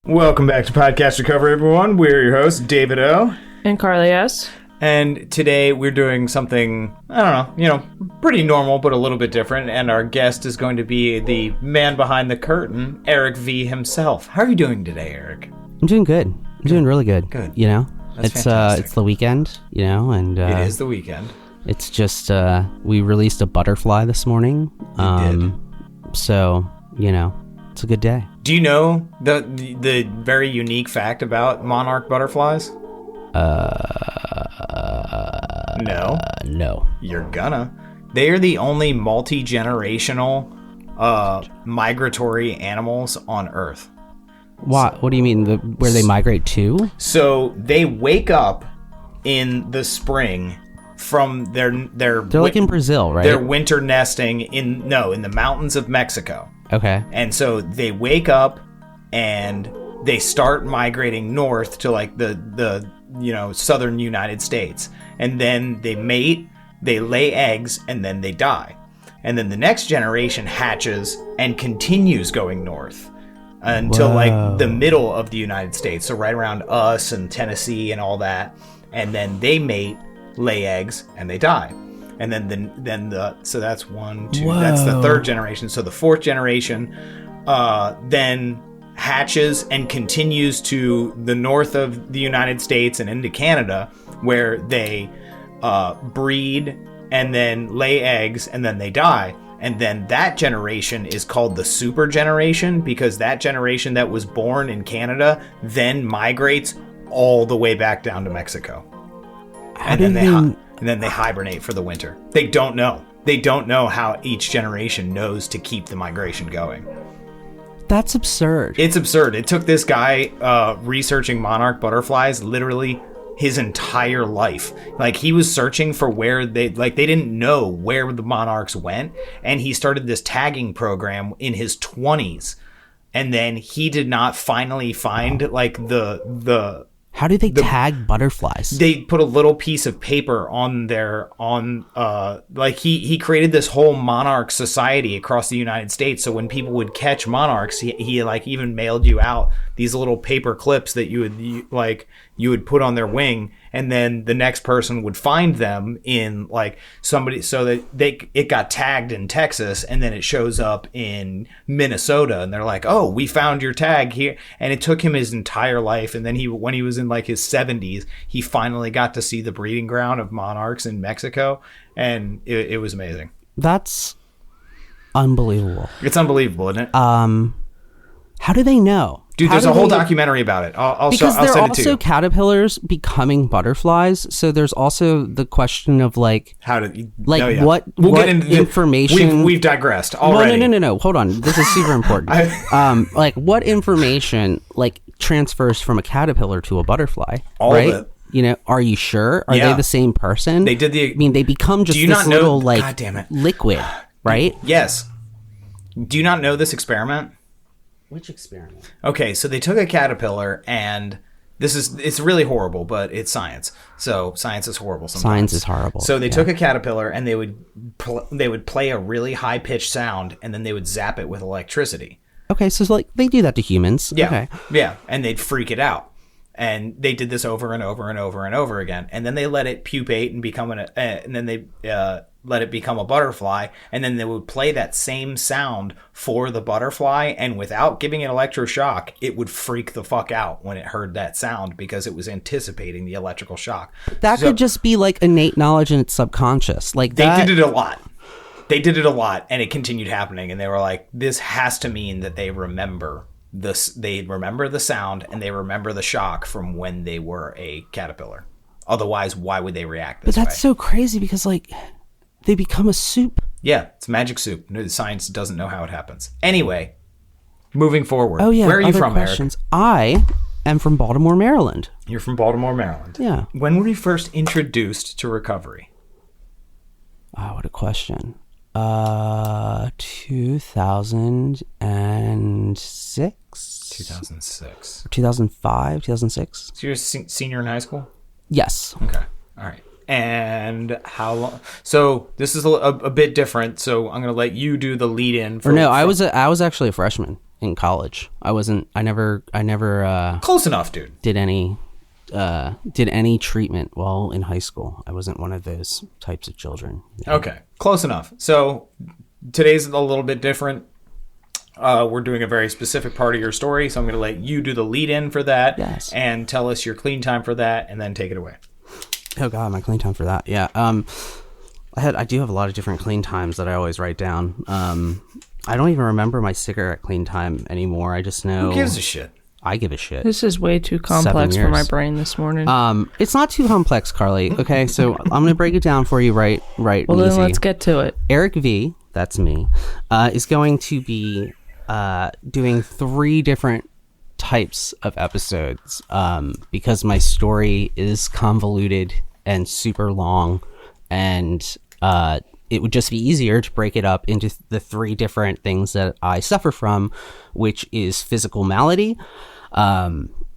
Welcome back to Podcast Recovery, everyone. We're your hosts, David O. And Carly S. And today we're doing something, I don't know, pretty normal, but a little bit different. And our guest is going to be the man behind the curtain, Eric V. himself. How are you doing today, Eric? I'm doing good. I'm doing really good. Good. That's fantastic. It's the weekend, and it is the weekend. It's just we released a butterfly this morning. So, it's a good day. Do you know the very unique fact about monarch butterflies? No. No. You're gonna. They are the only multi-generational migratory animals on Earth. What do you mean? Where they migrate to? So they wake up in the spring from their They're like in Brazil, right? They're winter nesting in the mountains of Mexico. Okay. And so they wake up and they start migrating north to like the southern United States. And then they mate, they lay eggs, and then they die. And then the next generation hatches and continues going north until like the middle of the United States. So right around us and Tennessee and all that. And then they mate, lay eggs, and they die. And so that's one, two, that's the third generation. So the fourth generation then hatches and continues to the north of the United States and into Canada, where they breed and then lay eggs and then they die. And then that generation is called the super generation, because that generation that was born in Canada then migrates all the way back down to Mexico. And then they hibernate for the winter. They don't know. They don't know how each generation knows to keep the migration going. That's absurd. It's absurd. It took this guy researching monarch butterflies literally his entire life. Like, he was searching for where they didn't know where the monarchs went, and he started this tagging program in his 20s. And then he did not finally find like the How do they tag butterflies? They put a little piece of paper on he created this whole monarch society across the United States. So when people would catch monarchs, he like even mailed you out these little paper clips that you would put on their wing, and then the next person would find them in like somebody, so that it got tagged in Texas, and then it shows up in Minnesota, and they're like, oh, we found your tag here. And it took him his entire life, and then when he was in like his 70s, he finally got to see the breeding ground of monarchs in Mexico, and it was amazing. That's unbelievable. It's unbelievable, isn't it? How do they know? Dude, there's a whole documentary about it. I'll send it to you. Because they're also caterpillars becoming butterflies. So there's also the question of what information. We've digressed already. No. Hold on. This is super important. What information transfers from a caterpillar to a butterfly? All right? of it. Are you sure? Are they the same person? They did they become just this little God damn it. Liquid, right? Yes. Do you not know this experiment? Which experiment? Okay, so they took a caterpillar, and it's really horrible, but it's science. So science is horrible sometimes. Science is horrible. So they took a caterpillar, and they would play a really high-pitched sound, and then they would zap it with electricity. Okay, so they do that to humans. Yeah. Okay. Yeah, and they'd freak it out. And they did this over and over and over and over again. And then they let it pupate and become let it become a butterfly, and then they would play that same sound for the butterfly, and without giving it electroshock, it would freak the fuck out when it heard that sound, because it was anticipating the electrical shock. That could just be innate knowledge in its subconscious. They did it a lot. They did it a lot, and it continued happening, and they were like, this has to mean that they remember this. They remember the sound, and they remember the shock from when they were a caterpillar. Otherwise, why would they react this way? But that's so crazy, because they become a soup. Yeah, it's magic soup. No, science doesn't know how it happens. Anyway, moving forward. Oh, yeah. Where are you from, questions. Eric? I am from Baltimore, Maryland. You're from Baltimore, Maryland. Yeah. When were you first introduced to recovery? Oh, what a question. 2006? 2006. 2005, 2006. So you're a senior in high school? Yes. Okay. All right. And how long? So this is a bit different. So I'm going to let you do the lead in. I was actually a freshman in college. I never close enough, dude. Did any treatment while in high school. I wasn't one of those types of children. Okay, close enough. So today's a little bit different. We're doing a very specific part of your story, so I'm going to let you do the lead-in for that, and tell us your clean time for that, and then take it away. Oh God, my clean time for that. Yeah. I do have a lot of different clean times that I always write down. I don't even remember my cigarette clean time anymore. I just know. Who gives a shit? I give a shit. This is way too complex for my brain this morning. It's not too complex, Carly. Okay, so I'm going to break it down for you right well, easy. Then let's get to it. Eric V, that's me, is going to be doing 3 different types of episodes because my story is convoluted and super long, and it would just be easier to break it up into the 3 different things that I suffer from, which is physical malady,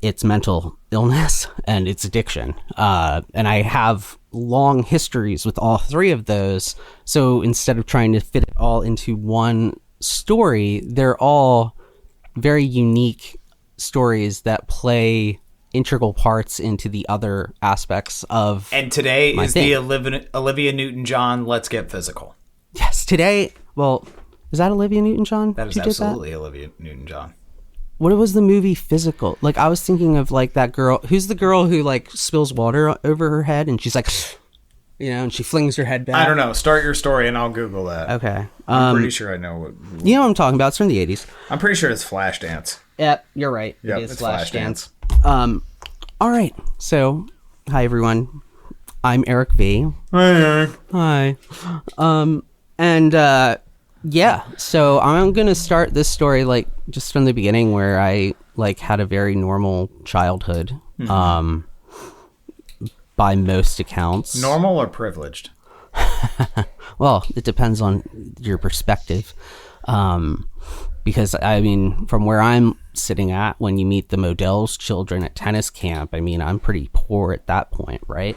it's mental illness, and it's addiction. And I have long histories with all 3 of those. So instead of trying to fit it all into one story, they're all very unique stories that play integral parts into the other aspects of. And today is the Olivia Newton-John Let's Get Physical. Yes, today. Well, is that Olivia Newton-John? That is absolutely Olivia Newton-John. What was the movie Physical? Like, I was thinking of like that girl. Who's the girl who like spills water over her head and she's like, and she flings her head back? I don't know. Start your story and I'll Google that. Okay. I'm pretty sure I know what. You know what I'm talking about? It's from the 80s. I'm pretty sure it's Flashdance. Yep, you're right. Yep, it is it's Flashdance. All right. So, hi everyone. I'm Eric V. Hi, Eric. Hi. Yeah. So I'm gonna start this story like just from the beginning, where I like had a very normal childhood. By most accounts. Normal or privileged? Well, it depends on your perspective. Because, I mean, from where I'm sitting at, when you meet the Modell's children at tennis camp, I mean, I'm pretty poor at that point, right?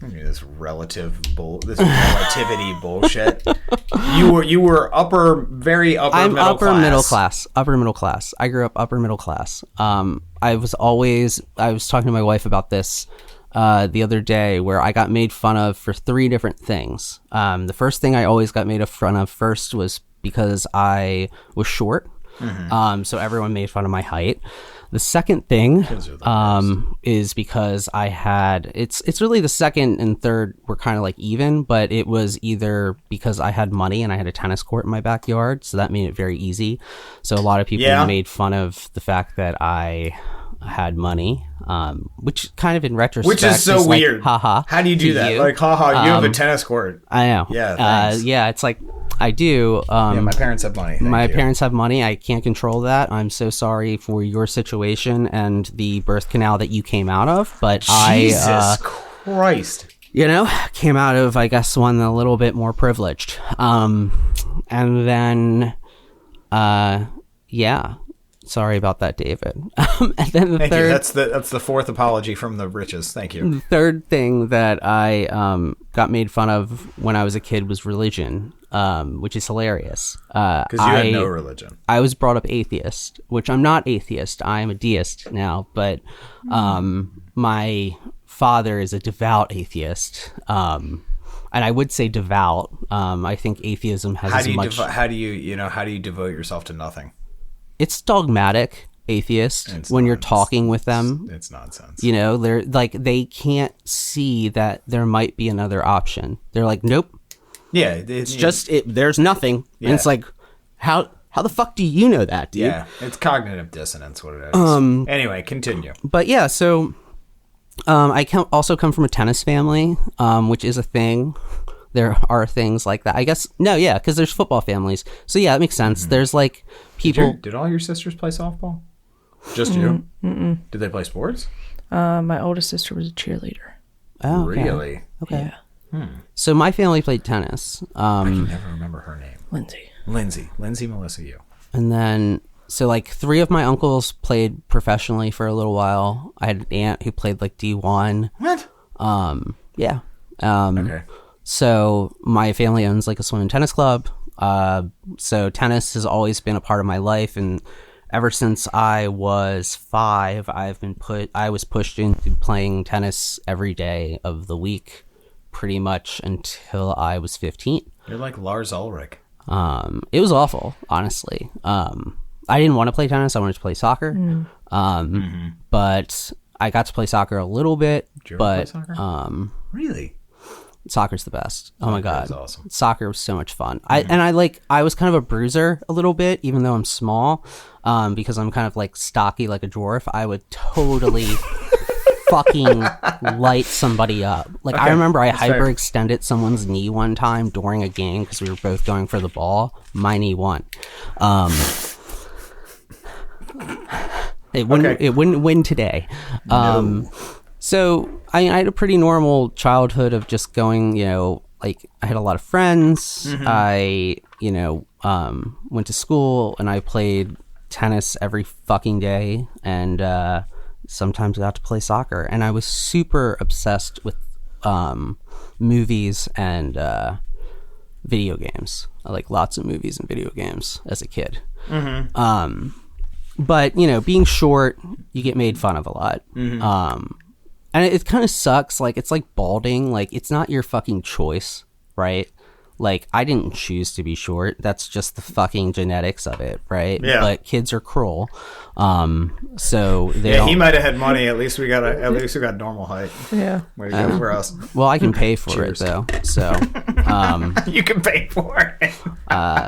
This relativity bullshit. You were very upper I'm middle class. Upper middle class. I grew up upper middle class. I was talking to my wife about this the other day, where I got made fun of for 3 different things. The first thing I always got made fun of first was because I was short. So everyone made fun of my height. The second thing is because I had it's really the second and third were kind of like even, but it was either because I had money and I had a tennis court in my backyard, so that made it very easy. So a lot of people made fun of the fact that I had money, which kind of in retrospect, which is so weird. Like, haha. How do you do that? Like, haha, you have a tennis court. I know. Yeah. Thanks. Yeah. It's like I do. My parents have money. My parents have money. I can't control that. I'm so sorry for your situation and the birth canal that you came out of. But Jesus Christ. Came out of, I guess, one a little bit more privileged. And then, sorry about that, David. And then Thank you. That's the 4th apology from the riches. Thank you. The third thing that I got made fun of when I was a kid was religion, which is hilarious. Because you had no religion. I was brought up atheist, which I'm not atheist. I'm a deist now, but my father is a devout atheist. And I would say devout. I think atheism has how do you devote yourself to nothing? It's dogmatic atheist when you're talking with them. It's nonsense. They're like, they can't see that there might be another option. They're like, nope. Yeah. It's just there's nothing. Yeah. And it's like, how the fuck do you know that, dude? Yeah. It's cognitive dissonance, what it is. Anyway, continue. But yeah, so I also come from a tennis family, which is a thing. There are things like that. I guess, because there's football families. So yeah, it makes sense. Mm-hmm. There's like people. Did all your sisters play softball? Just you? Mm-mm. Did they play sports? My oldest sister was a cheerleader. Oh, okay. Really? Okay. Yeah. So my family played tennis. I can never remember her name. Lindsay, Melissa, you. And then, so like 3 of my uncles played professionally for a little while. I had an aunt who played like D1. What? Yeah. Okay. So my family owns like a swim and tennis club. So tennis has always been a part of my life, and ever since I was 5, I was pushed into playing tennis every day of the week, pretty much until I was 15. You're like Lars Ulrich. It was awful, honestly. I didn't want to play tennis. I wanted to play soccer. But I got to play soccer a little bit. Did you ever play but soccer? Really? Soccer's the best. Oh my god, is awesome. Soccer was so much fun. I was kind of a bruiser a little bit, even though I'm small, because I'm kind of like stocky like a dwarf. I would totally fucking light somebody up. Like, I remember I hyperextended someone's knee one time during a game because we were both going for the ball. My knee won. It wouldn't win today. So I had a pretty normal childhood of just going, like I had a lot of friends. I, went to school and I played tennis every fucking day, and sometimes got to play soccer. And I was super obsessed with movies and video games. I like lots of movies and video games as a kid. But, being short, you get made fun of a lot. And it kind of sucks. Like, it's like balding. Like, it's not your fucking choice, right? Like, I didn't choose to be short. That's just the fucking genetics of it, right? Yeah. But kids are cruel. So they don't... he might have had money. At least we got normal height. Yeah. Way to go for us. Well, I can pay for it, though. So... You can pay for it.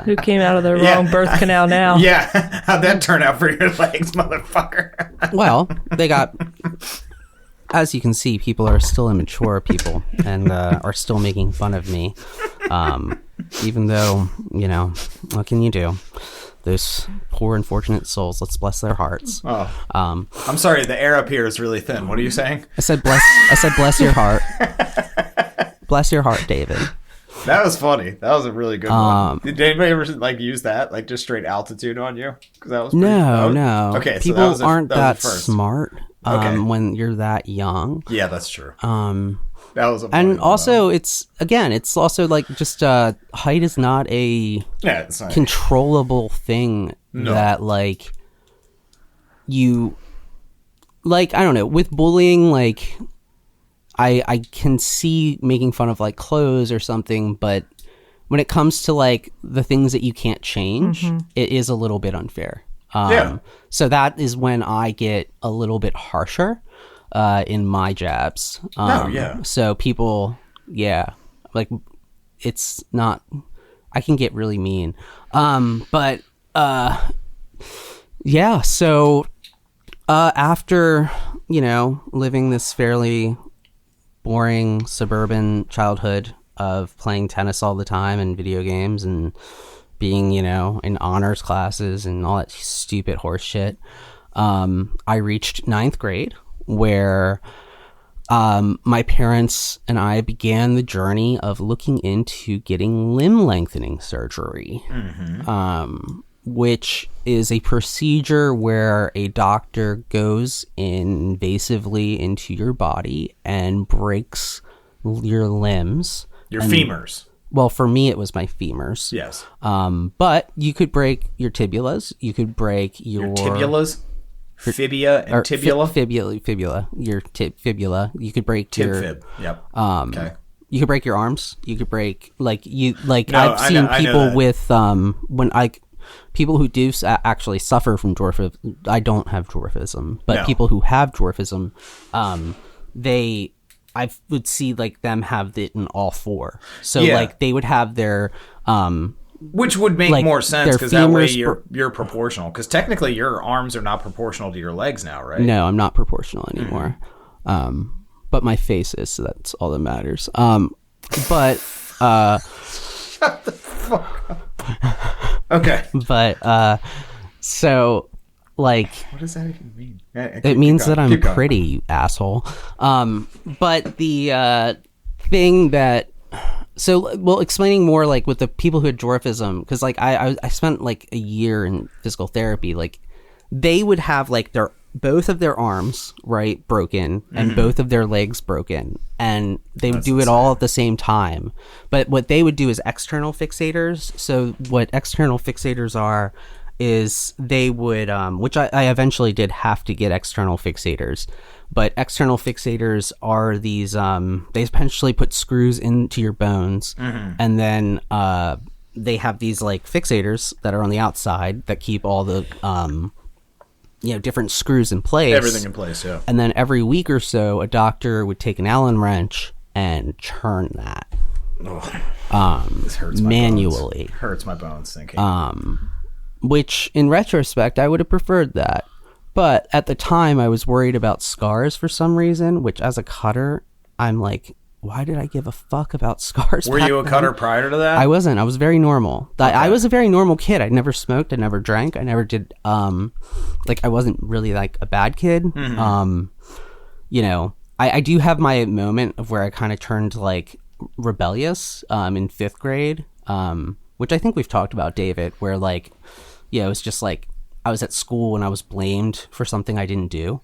Who came out of the wrong birth canal now? Yeah. How'd that turn out for your legs, motherfucker? Well, they got... As you can see, people are still immature people and are still making fun of me. Even though, what can you do? Those poor unfortunate souls, let's bless their hearts. Oh. I'm sorry, the air up here is really thin. What are you saying? I said bless your heart. Bless your heart, David. That was funny. That was a really good one. Did anybody ever use that, just straight altitude on you? Because that was no. Okay, people so aren't that smart when you're that young. Yeah, that's true. That was a and also it's also like just height is not a it's not controllable thing that like you like. I don't know, with bullying, like I can see making fun of like clothes or something, but when it comes to like the things that you can't change, it is a little bit unfair. So that is when I get a little bit harsher in my jabs. So people, like it's not, I can get really mean. So after, living this fairly boring suburban childhood of playing tennis all the time and video games and being, in honors classes and all that stupid horse shit, I reached 9th grade where my parents and I began the journey of looking into getting limb lengthening surgery, which is a procedure where a doctor goes invasively into your body and breaks your limbs. Your femurs. Well, for me, it was my femurs. Yes. But you could break your tibulas. You could break your tibulas? Fibia and tibula? Fibula. Your fibula. You could break your... Fib. Yep. Okay. You could break your arms. You could break... I've seen people with... people who do actually suffer from dwarfism. I don't have dwarfism, but people who have dwarfism, I would see like them have it in all four. So like they would have their which would make more sense because that way you're proportional. Because technically your arms are not proportional to your legs now, right? No, I'm not proportional anymore. But my face is, so that's all that matters. But shut the fuck up. Okay. But so like, what does that even mean? It means that I'm pretty, you asshole. But the thing that, explaining more like with the people who had dwarfism, because like I spent like a year in physical therapy. Like they would have like their both of their arms, right, broken, and both of their legs broken, and they would do it all at the same time. But what they would do is external fixators. So what external fixators are is they would, which I eventually did have to get external fixators, but external fixators are these, they essentially put screws into your bones, and then they have these like fixators that are on the outside that keep all the different screws in place. Everything in place, yeah. And then every week or so, a doctor would take an Allen wrench and turn that. This hurts my manually. Bones. Hurts my bones thinking. Which, in retrospect, I would have preferred that. But at the time, I was worried about scars for some reason, which as a cutter, I'm like, why did I give a fuck about scars? Were you a cutter prior to that? I wasn't. I was very normal. Okay. I was a very normal kid. I never smoked. I never drank. I never did, I wasn't really like a bad kid. I do have my moment of where I kind of turned like rebellious in 5th grade, which I think we've talked about, David, where like, it was just like I was at school and I was blamed for something I didn't do.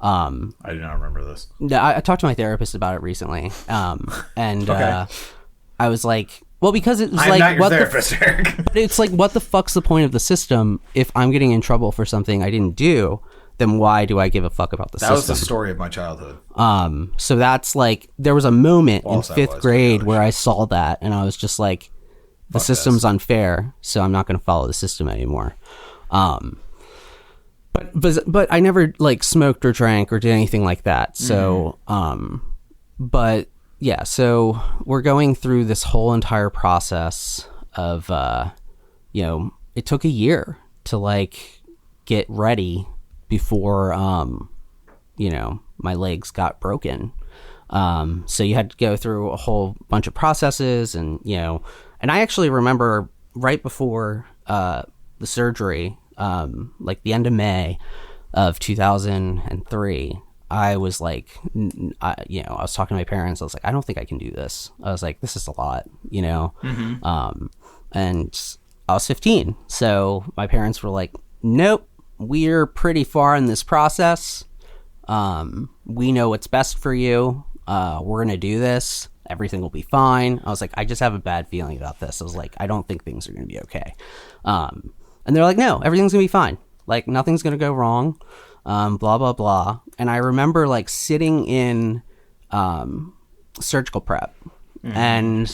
I do not remember this. I talked to my therapist about it recently, and okay. I was like, well, because it was I'm like, not your therapist, Eric. It's like, what the fuck's the point of the system if I'm getting in trouble for something I didn't do? Then why do I give a fuck about the system? That was the story of my childhood. So that's like, there was a moment in 5th grade where I saw that, and I was just like, the system's unfair, so I'm not going to follow the system anymore. But I never like smoked or drank or did anything like that. So, but yeah, so we're going through this whole entire process of, it took a year to like get ready before, my legs got broken. So you had to go through a whole bunch of processes and I actually remember right before, the surgery, like the end of May of 2003, I was like, I was talking to my parents. I was like, I don't think I can do this. I was like, this is a lot, and I was 15. So my parents were like, nope, we're pretty far in this process. We know what's best for you. We're going to do this. Everything will be fine. I was like, I just have a bad feeling about this. I was like, I don't think things are going to be okay. And they're like, no, everything's going to be fine. Like, nothing's going to go wrong. Blah, blah, blah. And I remember, like, sitting in surgical prep and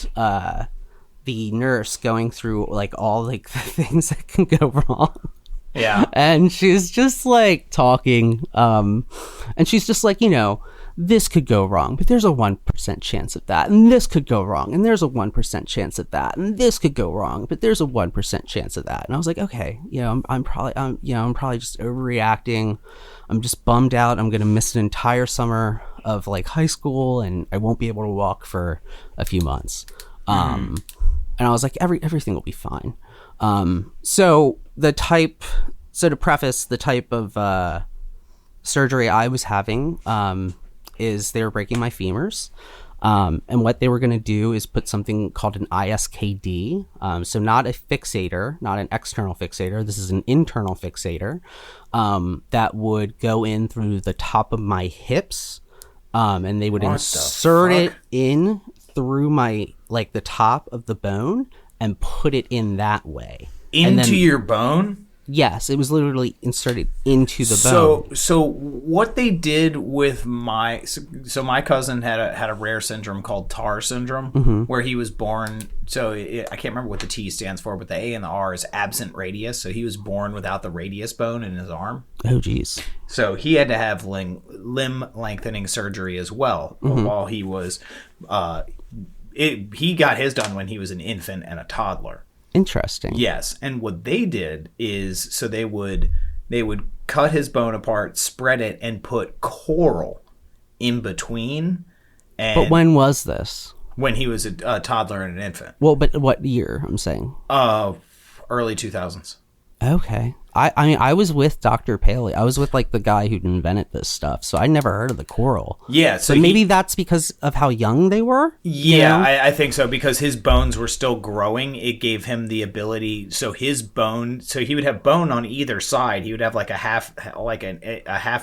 the nurse going through, like, all, like, the things that can go wrong. Yeah. And she's just, like, talking. And she's just like, this could go wrong, but there's a 1% chance of that. And this could go wrong, and there's a 1% chance of that. And this could go wrong, but there's a 1% chance of that. And I was like, okay, I'm probably just overreacting. I'm just bummed out. I'm going to miss an entire summer of like high school, and I won't be able to walk for a few months. And I was like, everything will be fine. So to preface, the type of surgery I was having, is they were breaking my femurs. And what they were going to do is put something called an ISKD. So not a fixator, not an external fixator. This is an internal fixator that would go in through the top of my hips. And they would insert it in through my, like the top of the bone and put it in that way. Into your bone? Yes, it was literally inserted into the bone. So what they did with my cousin had a rare syndrome called TAR syndrome, where he was born. So I can't remember what the T stands for, but the A and the R is absent radius. So he was born without the radius bone in his arm. Oh, geez. So he had to have limb lengthening surgery as well while he was. He got his done when he was an infant and a toddler. Interesting. Yes, and what they did is so they would cut his bone apart, spread it, and put coral in between. But when was this? When he was a toddler and an infant. Well, but what year? I'm saying. Early 2000s. Okay. I mean, I was with Dr. Paley. I was with like the guy who invented this stuff, so I never heard of the coral. Yeah, so maybe that's because of how young they were. Yeah, I think so, because his bones were still growing. It gave him the ability. So his bone, so he would have bone on either side. He would have like a half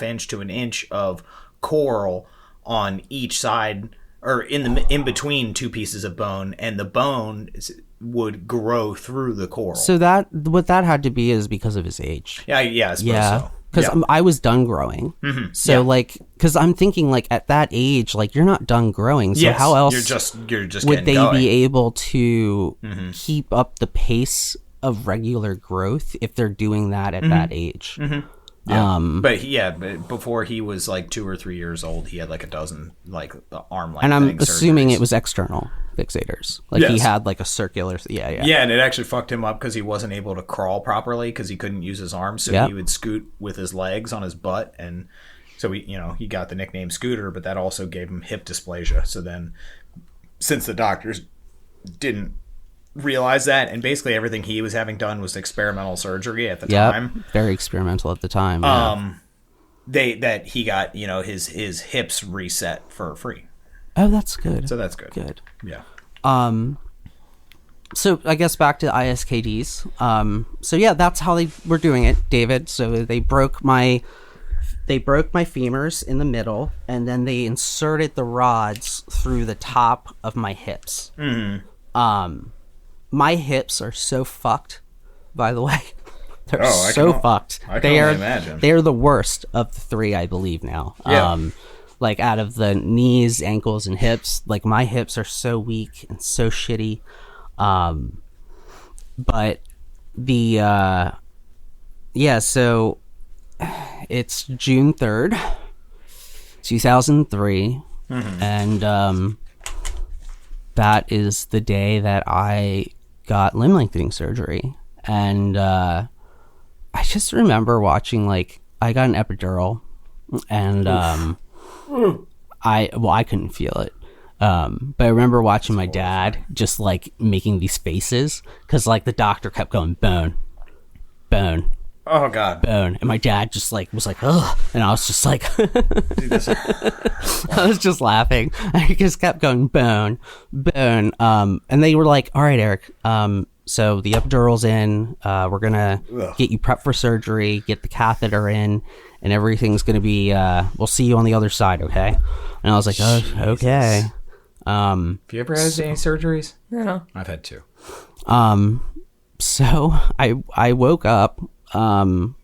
inch to an inch of coral on each side, or in between two pieces of bone, and the bone would grow through the coral. So that what that had to be is because of his age. Yeah, I suppose so. Because I was done growing. Mm-hmm. So like, because I'm thinking like at that age, like you're not done growing. So how else you're just would they going. be able to keep up the pace of regular growth if they're doing that at that age? Mm-hmm. Yeah. But before he was like 2 or 3 years old, he had like a dozen like arm length. And I'm assuming surgeries. it was external fixators. Like he had like a circular. Yeah, and it actually fucked him up because he wasn't able to crawl properly because he couldn't use his arms. So he would scoot with his legs on his butt, and so he got the nickname Scooter. But that also gave him hip dysplasia. So then, since the doctors didn't realize that, and basically everything he was having done was experimental surgery at the time. Very experimental at the time. He got his hips reset for free. Oh, that's good. So that's good. Good. Yeah. So I guess back to ISKDs. So yeah, that's how they were doing it, David. So they broke my femurs in the middle, and then they inserted the rods through the top of my hips. Mm-hmm. My hips are so fucked, by the way. They're fucked. I can only imagine. They are the worst of the three, I believe now. Yeah. Like out of the knees, ankles, and hips, like my hips are so weak and so shitty. But the so it's June 3rd, 2003, and that is the day that I got limb lengthening surgery. And I just remember watching, like, I got an epidural, and I couldn't feel it. But I remember watching my dad just like making these faces because like the doctor kept going bone, bone. Oh God, bone, and my dad just like was like, ugh, and I was just like, I was just laughing. I just kept going bone, bone. And they were like, all right, Eric. So the epidural's in. We're gonna get you prepped for surgery, get the catheter in, and everything's gonna be. We'll see you on the other side, okay? And I was like, oh, okay. Have you ever had any surgeries? No. I've had 2. So I woke up, and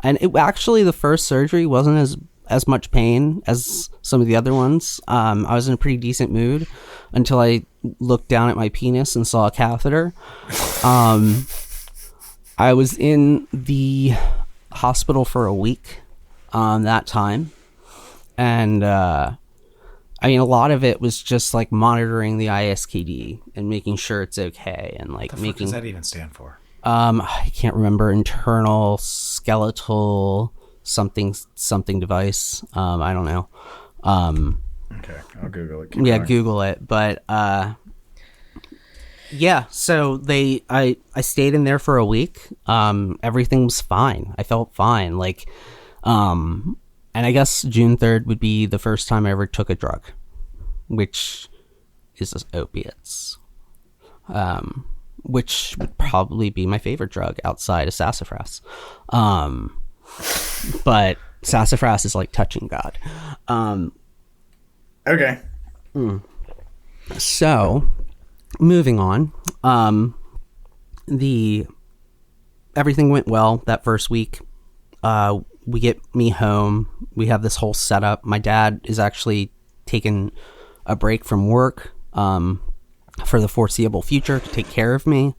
it actually the first surgery wasn't as much pain as some of the other ones. I was in a pretty decent mood until I looked down at my penis and saw a catheter. I was in the hospital for a week that time, and I mean, a lot of it was just like monitoring the ISKD and making sure it's okay, and like what does that even stand for? I can't remember. Internal skeletal something device. I don't know. Okay, I'll Google it. Keep going. Google it. But yeah. So I stayed in there for a week. Everything was fine. I felt fine. Like, and I guess June 3rd would be the first time I ever took a drug, which is opiates. Which would probably be my favorite drug outside of sassafras. But sassafras is like touching God. Okay. So, moving on. Everything went well that first week. We get me home. We have this whole setup. My dad is actually taking a break from work for the foreseeable future to take care of me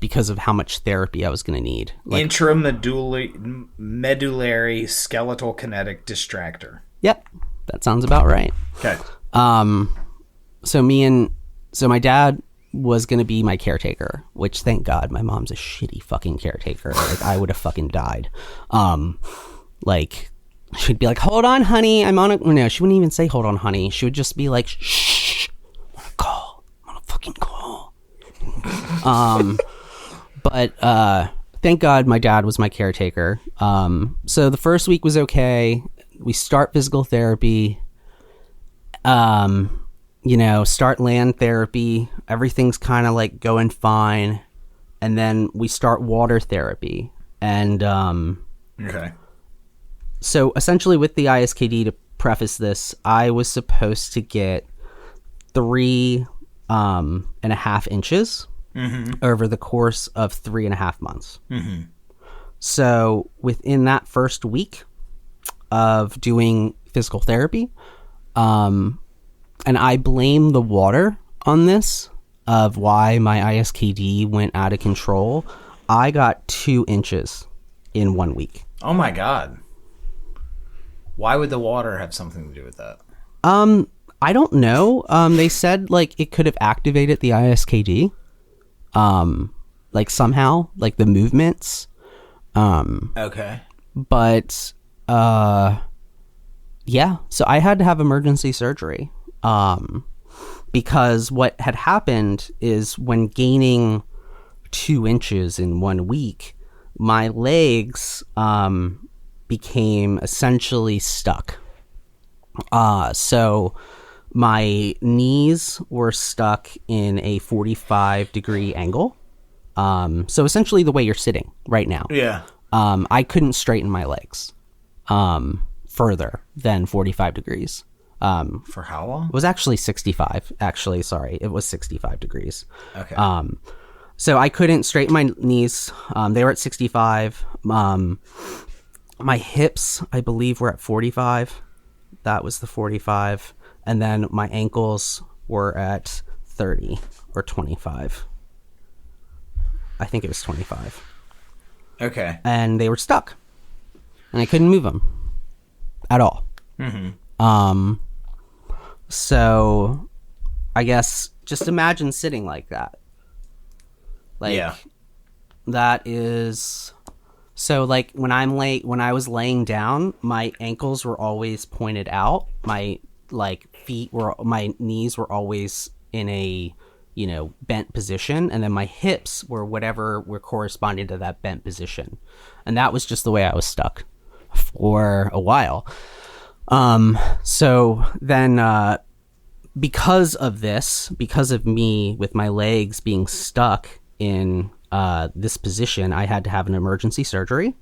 because of how much therapy I was going to need. Like, intramedullary skeletal kinetic distractor. Yep, that sounds about right. Okay. So my dad was going to be my caretaker, which thank God my mom's a shitty fucking caretaker. Like I would have fucking died. Like she'd be like, hold on, honey. No, she wouldn't even say, hold on, honey. She would just be like, shh, I'm gonna fucking call. But thank God my dad was my caretaker. So the first week was okay. We start physical therapy, start land therapy. Everything's kind of like going fine. And then we start water therapy. And Okay. So essentially with the ISKD, to preface this, I was supposed to get 3.5 inches over the course of 3.5 months. Mm-hmm. So within that first week of doing physical therapy, and I blame the water on this of why my ISKD went out of control, I got 2 inches in 1 week. Oh my God. Why would the water have something to do with that? I don't know. They said like it could have activated the ISKD. Like somehow, like the movements. Okay. But yeah, so I had to have emergency surgery. Because what had happened is when gaining 2 inches in 1 week, my legs became essentially stuck. So my knees were stuck in a 45-degree angle. So essentially the way you're sitting right now. Yeah. I couldn't straighten my legs further than 45 degrees. For how long? It was actually 65. Actually, sorry. It was 65 degrees. Okay. So I couldn't straighten my knees. They were at 65. My hips, I believe, were at 45. That was the 45. And then my ankles were at 30 or 25. I think it was 25. Okay. And they were stuck. And I couldn't move them at all. Mm-hmm. So I guess just imagine sitting like that. Like, yeah. That is... So, like, when I was laying down, my ankles were always pointed out. My, my knees were always in a, bent position. And then my hips were whatever were corresponding to that bent position. And that was just the way I was stuck for a while. So then, because of me with my legs being stuck in this position, I had to have an emergency surgery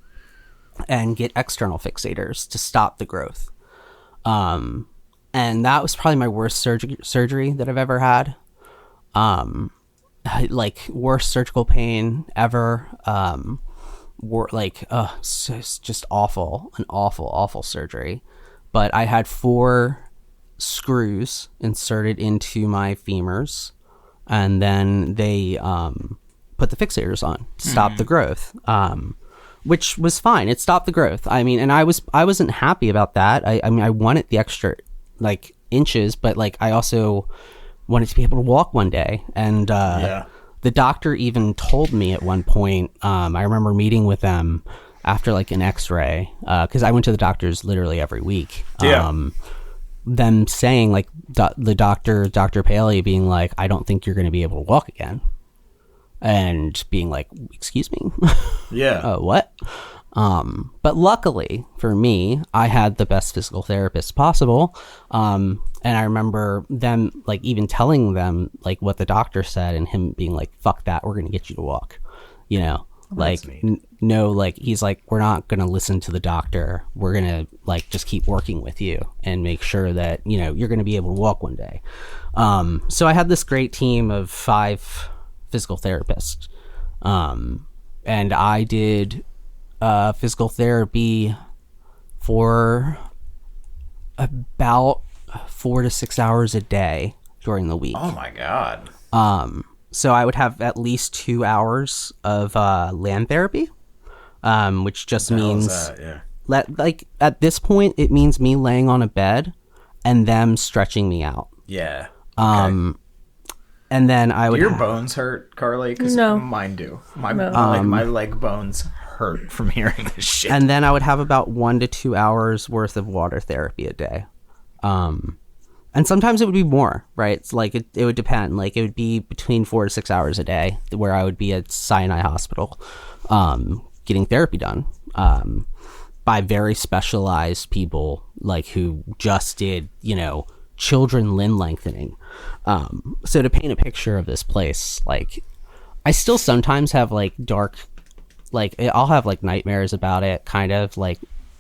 and get external fixators to stop the growth. And that was probably my worst surgery that I've ever had. Worst surgical pain ever. It's just awful, an awful surgery. But I had 4 screws inserted into my femurs, and then they put the fixators on to stop the growth, which was fine. It stopped the growth. I mean, and I wasn't happy about that. I mean, I wanted the extra inches, but I also wanted to be able to walk one day. And the doctor even told me at one point, I remember meeting with them after an x-ray, because I went to the doctors literally every week. Them saying the doctor, Dr. Paley, being like, I don't think you're going to be able to walk again. And being like, excuse me? Yeah. What? But luckily for me, I had the best physical therapist possible. And I remember them even telling them what the doctor said, and him being like, fuck that, we're going to get you to walk, he's like, we're not going to listen to the doctor. We're going to just keep working with you and make sure that, you're going to be able to walk one day. So I had this great team of 5 physical therapists. And I did physical therapy for about 4 to 6 hours a day during the week. Oh my God. So I would have at least 2 hours of land therapy, which just means at this point it means me laying on a bed and them stretching me out. Yeah. Okay. And then I would. Do your bones hurt, Carly? Because mine do. My leg bones hurt from hearing this shit. And then I would have about 1 to 2 hours worth of water therapy a day. And and sometimes it would be more, right? It's like it would depend. Like it would be between 4 to 6 hours a day where I would be at Sinai Hospital getting therapy done by very specialized people, like who just did, children limb lengthening. So to paint a picture of this place, like I still sometimes have like dark, like I'll have like nightmares about it, kind of like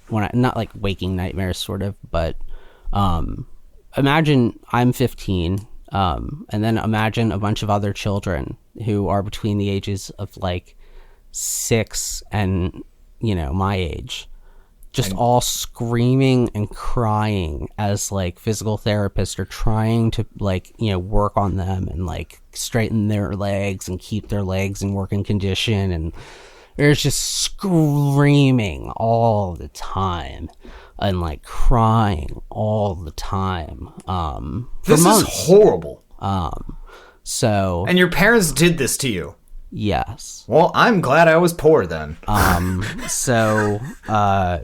when I, not like waking nightmares sort of, but imagine I'm 15, and then imagine a bunch of other children who are between the ages of like 6 and my age, just all screaming and crying as like physical therapists are trying to like work on them and like straighten their legs and keep their legs in working condition, and there's just screaming all the time and like crying all the time. This is horrible. So and your parents did this to you? Yes. Well, I'm glad I was poor then. So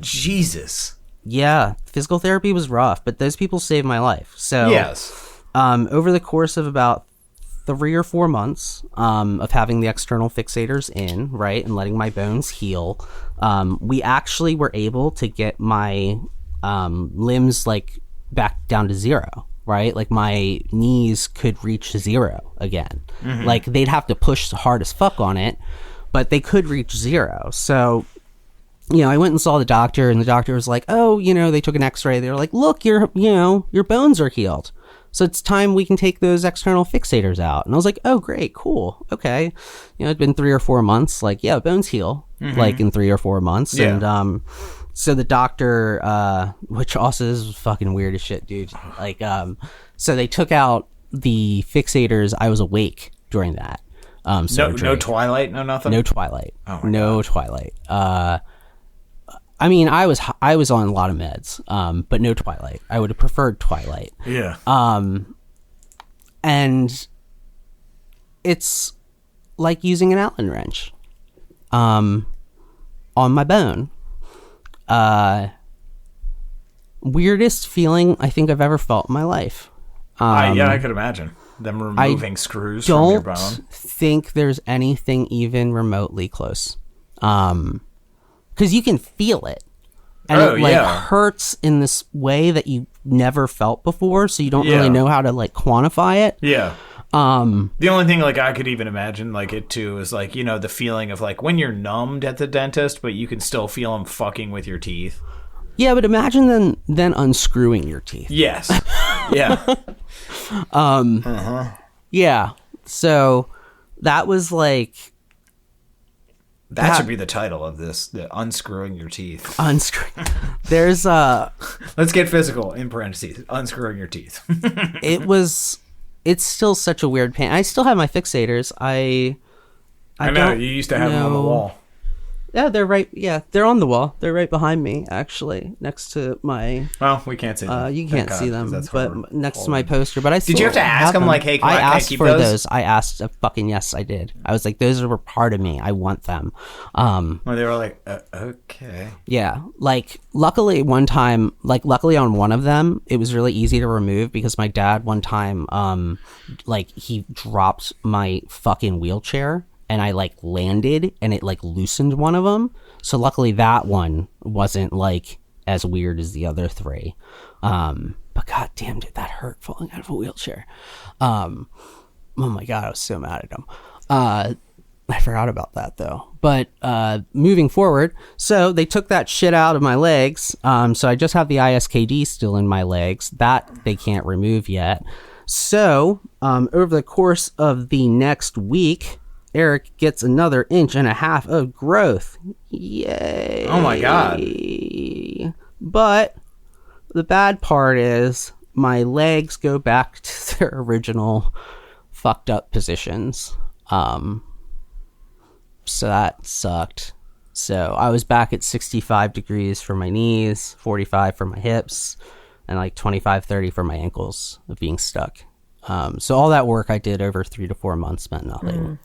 Jesus. Yeah, physical therapy was rough, but those people saved my life. So yes. Over the course of about 3 or 4 months of having the external fixators in, right, and letting my bones heal, we actually were able to get my limbs like back down to 0, right? Like my knees could reach 0 again. Mm-hmm. Like they'd have to push hard as fuck on it, but they could reach 0. So I went and saw the doctor, and the doctor was like, oh, they took an x-ray. They were like, look, your bones are healed. So it's time we can take those external fixators out. And I was like, oh, great, cool. Okay. It'd been 3 or 4 months. Like, yeah, bones heal like in 3 or 4 months. Yeah. And so the doctor, which also is fucking weird as shit, dude. Like, so they took out the fixators. I was awake during that. No twilight, no nothing? No twilight. Oh my God. Twilight. I mean, I was on a lot of meds, but no twilight. I would have preferred twilight. Yeah. And it's like using an Allen wrench, on my bone. Weirdest feeling I think I've ever felt in my life. I could imagine them removing screws from your bone. I don't think there's anything even remotely close. Because you can feel it, and it hurts in this way that you never felt before, so you don't really know how to like quantify it. Yeah. The only thing like I could even imagine like it too is like the feeling of like when you're numbed at the dentist, but you can still feel them fucking with your teeth. Yeah, but imagine then unscrewing your teeth. Yes. Yeah. Yeah. So that was like. That should be the title of this, the unscrewing your teeth. Unscrewing. There's Let's get physical, in parentheses. Unscrewing your teeth. It's still such a weird pain. I still have my fixators. I know, you used to have them on the wall. Yeah, they're right. Yeah, they're on the wall. They're right behind me, actually, next to my. Well, we can't see them. You can't see them, but next to my poster. But I still did you have to ask them like, "Hey, can I keep for those?" I asked. Fucking yes, I did. I was like, "Those were part of me. I want them." Well, they were like, "Okay." Yeah, like luckily on one of them, it was really easy to remove because my dad one time, like he dropped my fucking wheelchair. And I like landed and it like loosened one of them. So luckily that one wasn't like as weird as the other 3. But god damn, did that hurt falling out of a wheelchair. Oh my god, I was so mad at him. I forgot about that though. But moving forward, so they took that shit out of my legs. So I just have the ISKD still in my legs. That they can't remove yet. So over the course of the next week, Eric gets another 1.5 inches of growth. Yay. Oh my god. But the bad part is my legs go back to their original fucked up positions. So that sucked. So I was back at 65 degrees for my knees, 45 for my hips, and like 25, 30 for my ankles of being stuck. So all that work I did over 3 to 4 months meant nothing.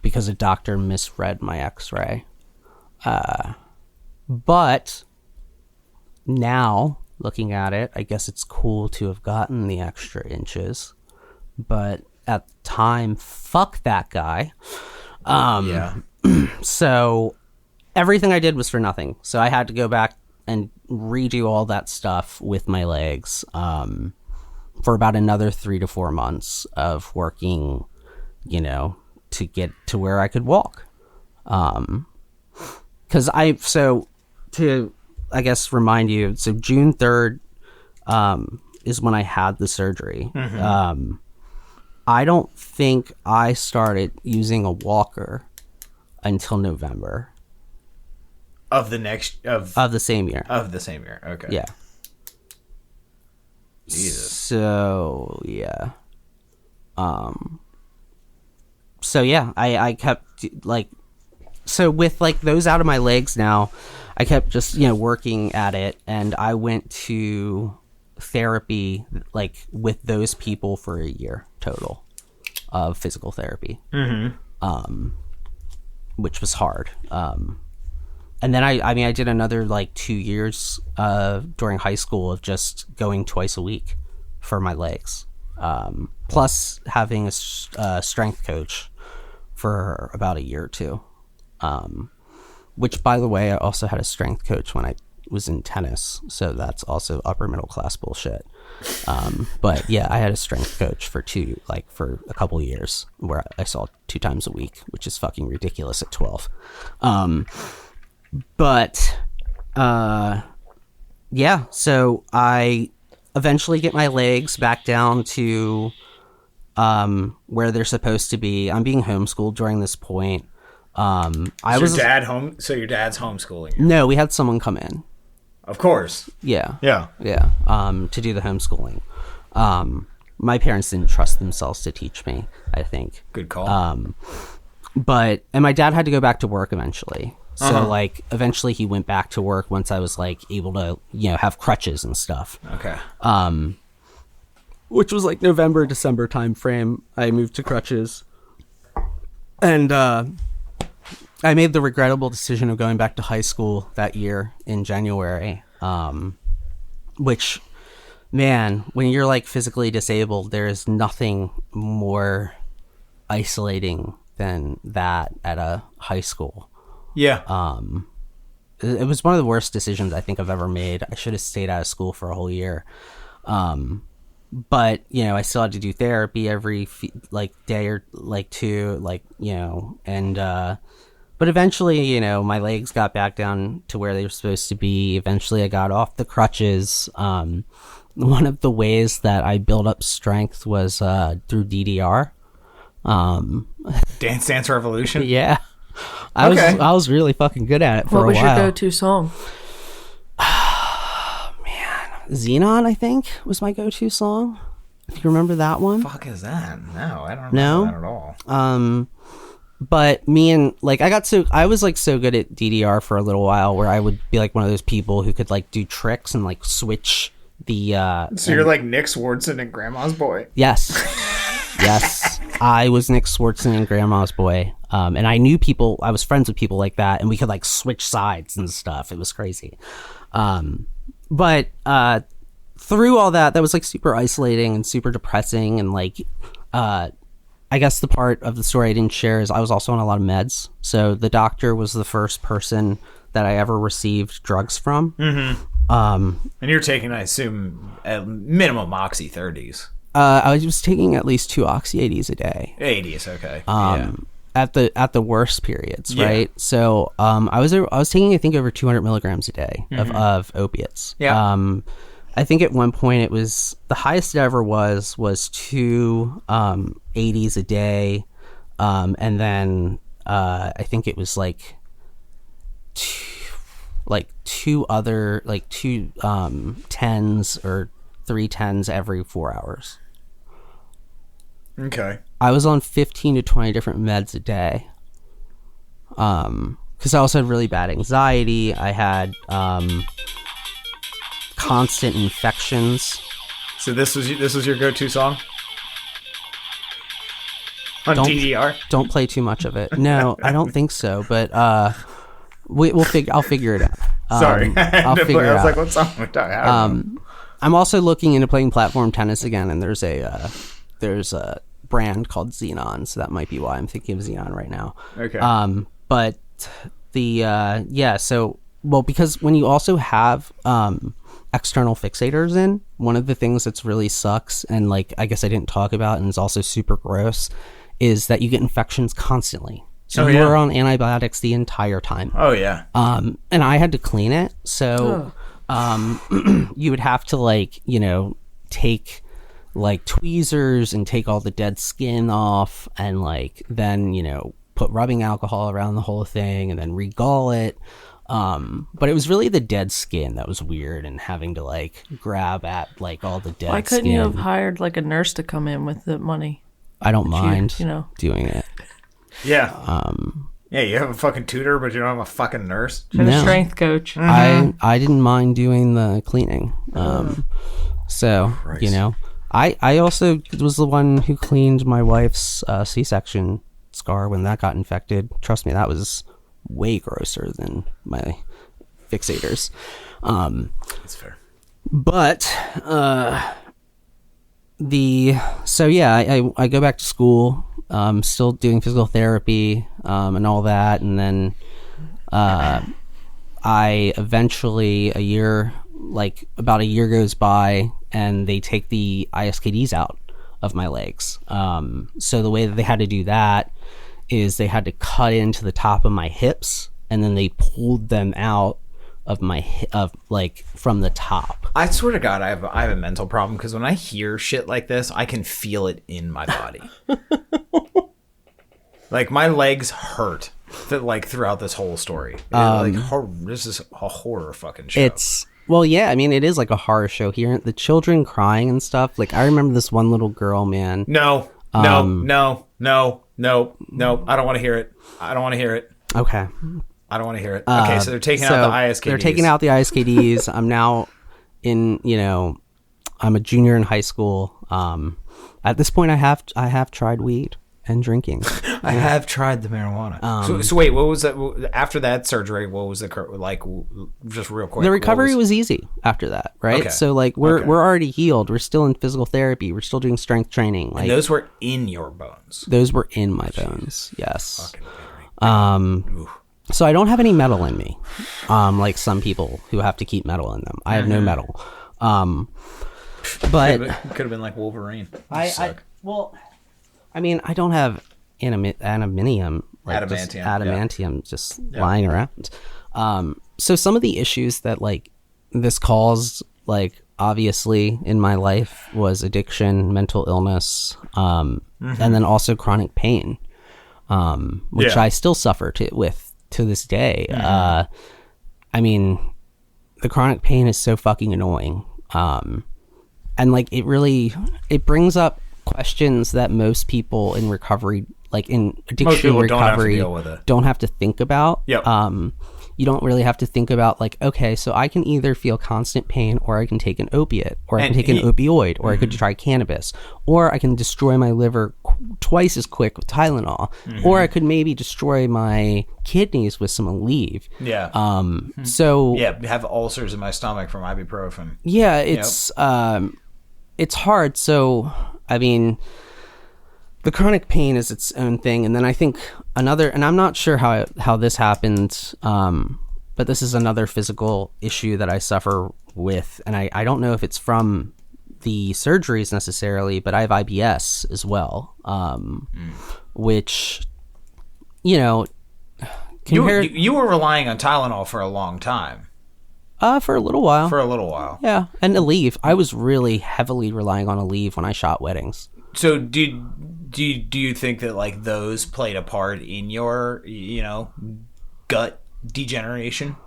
Because a doctor misread my x-ray. But now looking at it, I guess it's cool to have gotten the extra inches, but at the time, fuck that guy. Yeah. So everything I did was for nothing. So I had to go back and redo all that stuff with my legs for about another 3 to 4 months of working, you know, to get to where I could walk. Because to, I guess, remind you, so June 3rd is when I had the surgery. Mm-hmm. I don't think I started using a walker until November. Of the same year. Okay. Yeah. Jesus. So yeah. So yeah, I kept like, so with like those out of my legs now, I kept just, you know, working at it, and I went to therapy like with those people for a year total of physical therapy. Mm-hmm. Which was hard. And then I did another like 2 years during high school of just going twice a week for my legs, plus having a strength coach for about a year or two. Which, by the way, I also had a strength coach when I was in tennis, so that's also upper middle class bullshit. But yeah, I had a strength coach for a couple of years where I saw 2 times a week, which is fucking ridiculous at 12. But yeah, so I eventually get my legs back down to where they're supposed to be. I'm being homeschooled during this point. Your dad home? So your dad's homeschooling you? No, we had someone come in. Of course. Yeah. Yeah. To do the homeschooling. My parents didn't trust themselves to teach me, I think. Good call. And my dad had to go back to work eventually. So like eventually he went back to work once I was like able to, you know, have crutches and stuff. Okay. Which was like November, December time frame. I moved to crutches. And I made the regrettable decision of going back to high school that year in January. Which, man, when you're like physically disabled, there is nothing more isolating than that at a high school. Yeah. It was one of the worst decisions I think I've ever made. I should have stayed out of school for a whole year. But, you know, I still had to do therapy every day or like 2, like, you know, and, but eventually, you know, my legs got back down to where they were supposed to be. Eventually I got off the crutches. One of the ways that I built up strength was, through DDR. Dance Dance Revolution? Yeah. I was really fucking good at it for a while. What was your go-to song? Xenon, I think, was my go-to song. If you remember that one. Fuck is that? No, I don't know that at all. But me and like I was like so good at DDR for a little while where I would be like one of those people who could like do tricks and like switch the So you're like Nick Swardson and Grandma's Boy. Yes. Yes. I was Nick Swardson and Grandma's Boy. And I knew people, I was friends with people like that, and we could like switch sides and stuff. It was crazy. But through all that was like super isolating and super depressing. And like, I guess the part of the story I didn't share is I was also on a lot of meds. So the doctor was the first person that I ever received drugs from. Mm-hmm. And you're taking, I assume, at minimum Oxy 30s. I was taking at least 2 Oxy 80s a day. 80s, okay. At the worst periods, right? So I was taking, I think, over 200 milligrams a day of opiates. Yeah. I think at one point it was the highest it ever was 2 80s a day, and then I think it was like two other 2 10s or 3 10s every 4 hours. Okay. I was on 15 to 20 different meds a day. Because I also had really bad anxiety. I had constant infections. So this was your go-to song? On DDR? Don't play too much of it. No, I don't think so. But I'll figure it Sorry. I'll figure I was out. like, what song are we talking about? I'm also looking into playing platform tennis again, and there's a brand called Xenon, so that might be why I'm thinking of Xenon right now. Okay. But because when you also have external fixators in, one of the things that's really sucks, and like I guess I didn't talk about, and is also super gross, is that you get infections constantly. So you were on antibiotics the entire time. Oh yeah. And I had to clean it, so you would have to like, take like tweezers and take all the dead skin off, and like then put rubbing alcohol around the whole thing and then regall it. But it was really the dead skin that was weird, and having to like grab at like all the dead skin. Why couldn't you have hired like a nurse to come in with the money? I don't mind doing it. Yeah. Yeah, you have a fucking tutor, but you don't have a fucking nurse. You have a strength coach. I didn't mind doing the cleaning. So Christ. I also was the one who cleaned my wife's C-section scar when that got infected. Trust me, that was way grosser than my fixators. That's fair. But I go back to school, still doing physical therapy and all that, and then I eventually about a year goes by, and they take the ISKDs out of my legs. So the way that they had to do that is they had to cut into the top of my hips, and then they pulled them out of my from the top. I swear to God, I have a mental problem, because when I hear shit like this, I can feel it in my body. Like my legs hurt throughout this whole story. This is a horror fucking show. I mean, it is like a horror show here. The children crying and stuff. Like I remember this one little girl, man. No. I don't want to hear it. Okay. I don't want to hear it. Okay, so they're taking out the ISKDs. They're taking out the ISKDs. I'm now I'm a junior in high school. At this point, I have tried weed and drinking. I have tried the marijuana. So wait, what was that after that surgery? What was just real quick? The recovery was easy after that, right? Okay. So we're already healed. We're still in physical therapy. We're still doing strength training. And those were in your bones. Those were in my bones. Yes. So I don't have any metal in me, like some people who have to keep metal in them. I have no metal. But could have been like Wolverine. I mean, I don't have adamantium, just lying around. So some of the issues that this caused, obviously in my life, was addiction, mental illness, and then also chronic pain, which I still suffer with to this day. I mean, the chronic pain is so fucking annoying, and it brings up questions that most people in recovery, in addiction recovery, don't have to think about. Yep. You don't really have to think about okay, so I can either feel constant pain, or I can take an opiate, or I can take an opioid, or I could try cannabis, or I can destroy my liver twice as quick with Tylenol, or I could maybe destroy my kidneys with some Aleve. Yeah. So have ulcers in my stomach from ibuprofen. Yeah, it's hard. So I mean, the chronic pain is its own thing, and then I think and I'm not sure how this happened, but this is another physical issue that I suffer with, and I don't know if it's from the surgeries necessarily, but I have IBS as well, which you were relying on Tylenol for a long time. For a little while. Yeah, and Aleve. I was really heavily relying on Aleve when I shot weddings. So do you think that those played a part in your gut degeneration?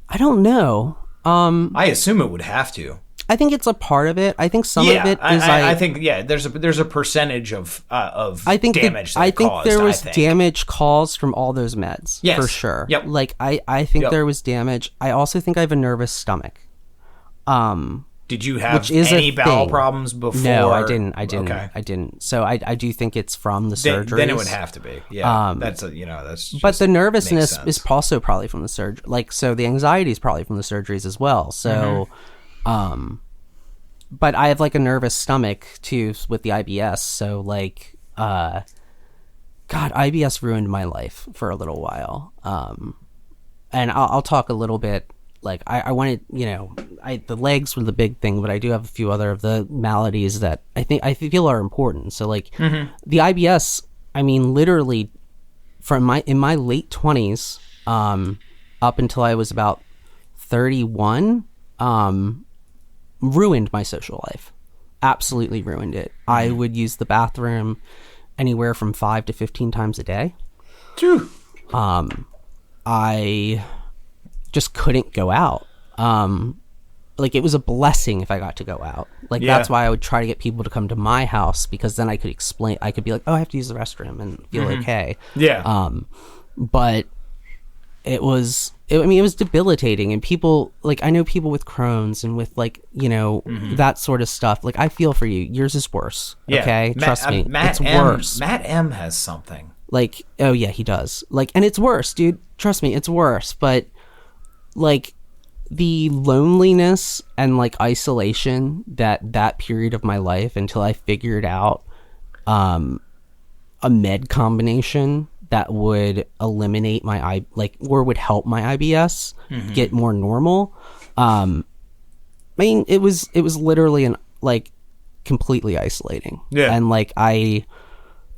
I don't know. I assume it would have to. I think it's a part of it. I think some of it is. I think there's a percentage of damage. I think there was damage caused from all those meds. Yes. For sure. Yep. I think there was damage. I also think I have a nervous stomach. Do Did you have Which is any a bowel thing. problems before? No, I didn't. Okay. I didn't. So I do think it's from the surgery. Then it would have to be. Yeah. That's just But the nervousness makes sense. is also probably from the surgery. Like, so the anxiety is probably from the surgeries as well. So, but I have like a nervous stomach too with the IBS. So like, God, IBS ruined my life for a little while. And I'll talk a little bit. Like I wanted, the legs were the big thing, but I do have a few other of the maladies that I feel are important. So like the IBS, I mean, literally in my late 20s, up until I was about 31, ruined my social life. Absolutely ruined it. I would use the bathroom anywhere from 5 to 15 times a day. True. I just couldn't go out. Like, it was a blessing if I got to go out. Like, that's why I would try to get people to come to my house, because then I could explain. I could be like, oh, I have to use the restroom and feel okay. Yeah. But it was debilitating. And people, like, I know people with Crohn's and with, like, that sort of stuff. Like, I feel for you. Yours is worse. Yeah. Okay? Trust me. It's M, worse. Matt M has something. Like, oh yeah, he does. Like, and it's worse, dude. Trust me, it's worse. But like, the loneliness and like isolation that period of my life until I figured out a med combination that would eliminate my or would help my IBS get more normal. I mean, it was literally completely isolating. Yeah. And like I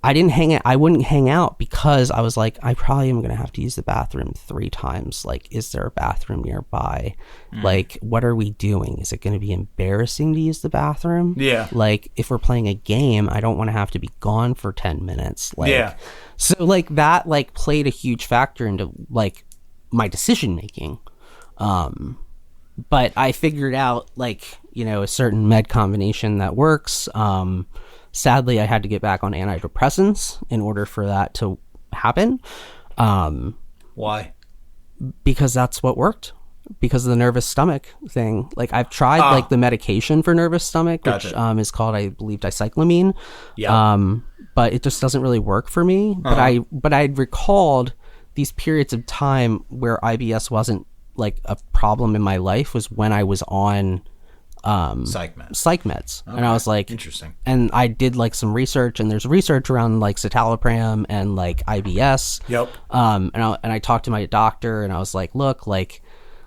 wouldn't hang out because I was like, I probably am going to have to use the bathroom 3 times. Like, is there a bathroom nearby? Like, what are we doing? Is it going to be embarrassing to use the bathroom? Yeah. Like, if we're playing a game, I don't want to have to be gone for 10 minutes. Like, yeah. So like that, like, played a huge factor into like my decision making. But I figured out like, a certain med combination that works. Sadly, I had to get back on antidepressants in order for that to happen. Why? Because that's what worked. Because of the nervous stomach thing. Like, I've tried like the medication for nervous stomach, which is called, I believe, dicyclamine. Yeah. But it just doesn't really work for me. But I recalled these periods of time where IBS wasn't like a problem in my life was when I was on psych meds. Okay. And I was like, interesting. And I did like some research, and there's research around like citalopram and like IBS. Yep. And I talked to my doctor, and I was like, look, like,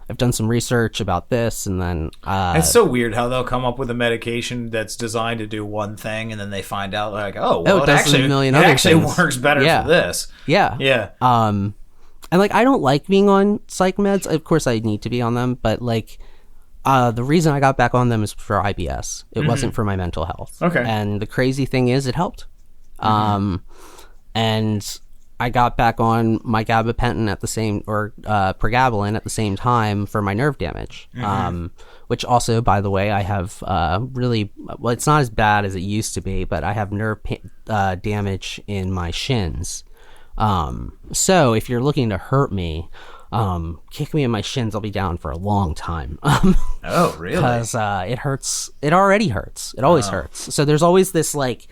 I've done some research about this, and then it's so weird how they'll come up with a medication that's designed to do one thing, and then they find out like, oh, well, it actually works better for this. Yeah. Yeah. And like, I don't like being on psych meds. Of course I need to be on them, but like, the reason I got back on them is for IBS. It wasn't for my mental health. Okay. And the crazy thing is, it helped. And I got back on my gabapentin at the same, or pregabalin at the same time for my nerve damage. Which also, by the way, I have well, it's not as bad as it used to be, but I have nerve damage in my shins. So if you're looking to hurt me, kick me in my shins, I'll be down for a long time. Oh, really? Because it hurts. It already hurts. It always hurts. So there's always this like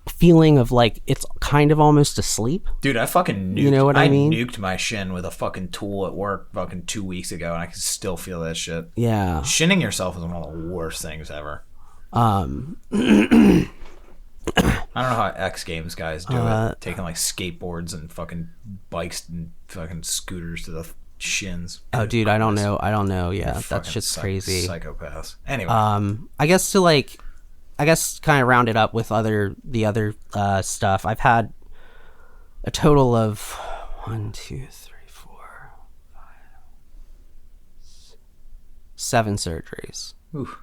feeling of like it's kind of almost asleep. Dude, I fucking nuked. You know what I mean? Nuked my shin with a fucking tool at work fucking 2 weeks ago, and I can still feel that shit. Yeah. Shinning yourself is one of the worst things ever. I don't know how X Games guys do it. Taking like skateboards and fucking bikes and fucking scooters to the shins. Oh, dude, I don't know. Yeah, that Fucking shit's crazy. Psychopaths. Anyway. I guess kind of round it up with the other stuff. I've had a total of 1, 2, 3, 4, 5, 7 surgeries. Oof.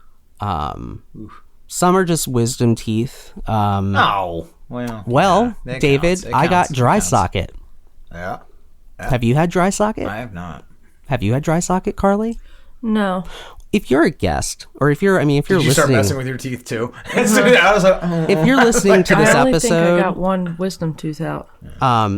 Some are just wisdom teeth. Well, David, I got dry socket. Yeah. Have you had dry socket? I have not. Have you had dry socket, Carly? No. If you're a guest, or if you're Did you listening, start messing with your teeth too? I was like, if you're listening to this I only think I episode, got one wisdom tooth out.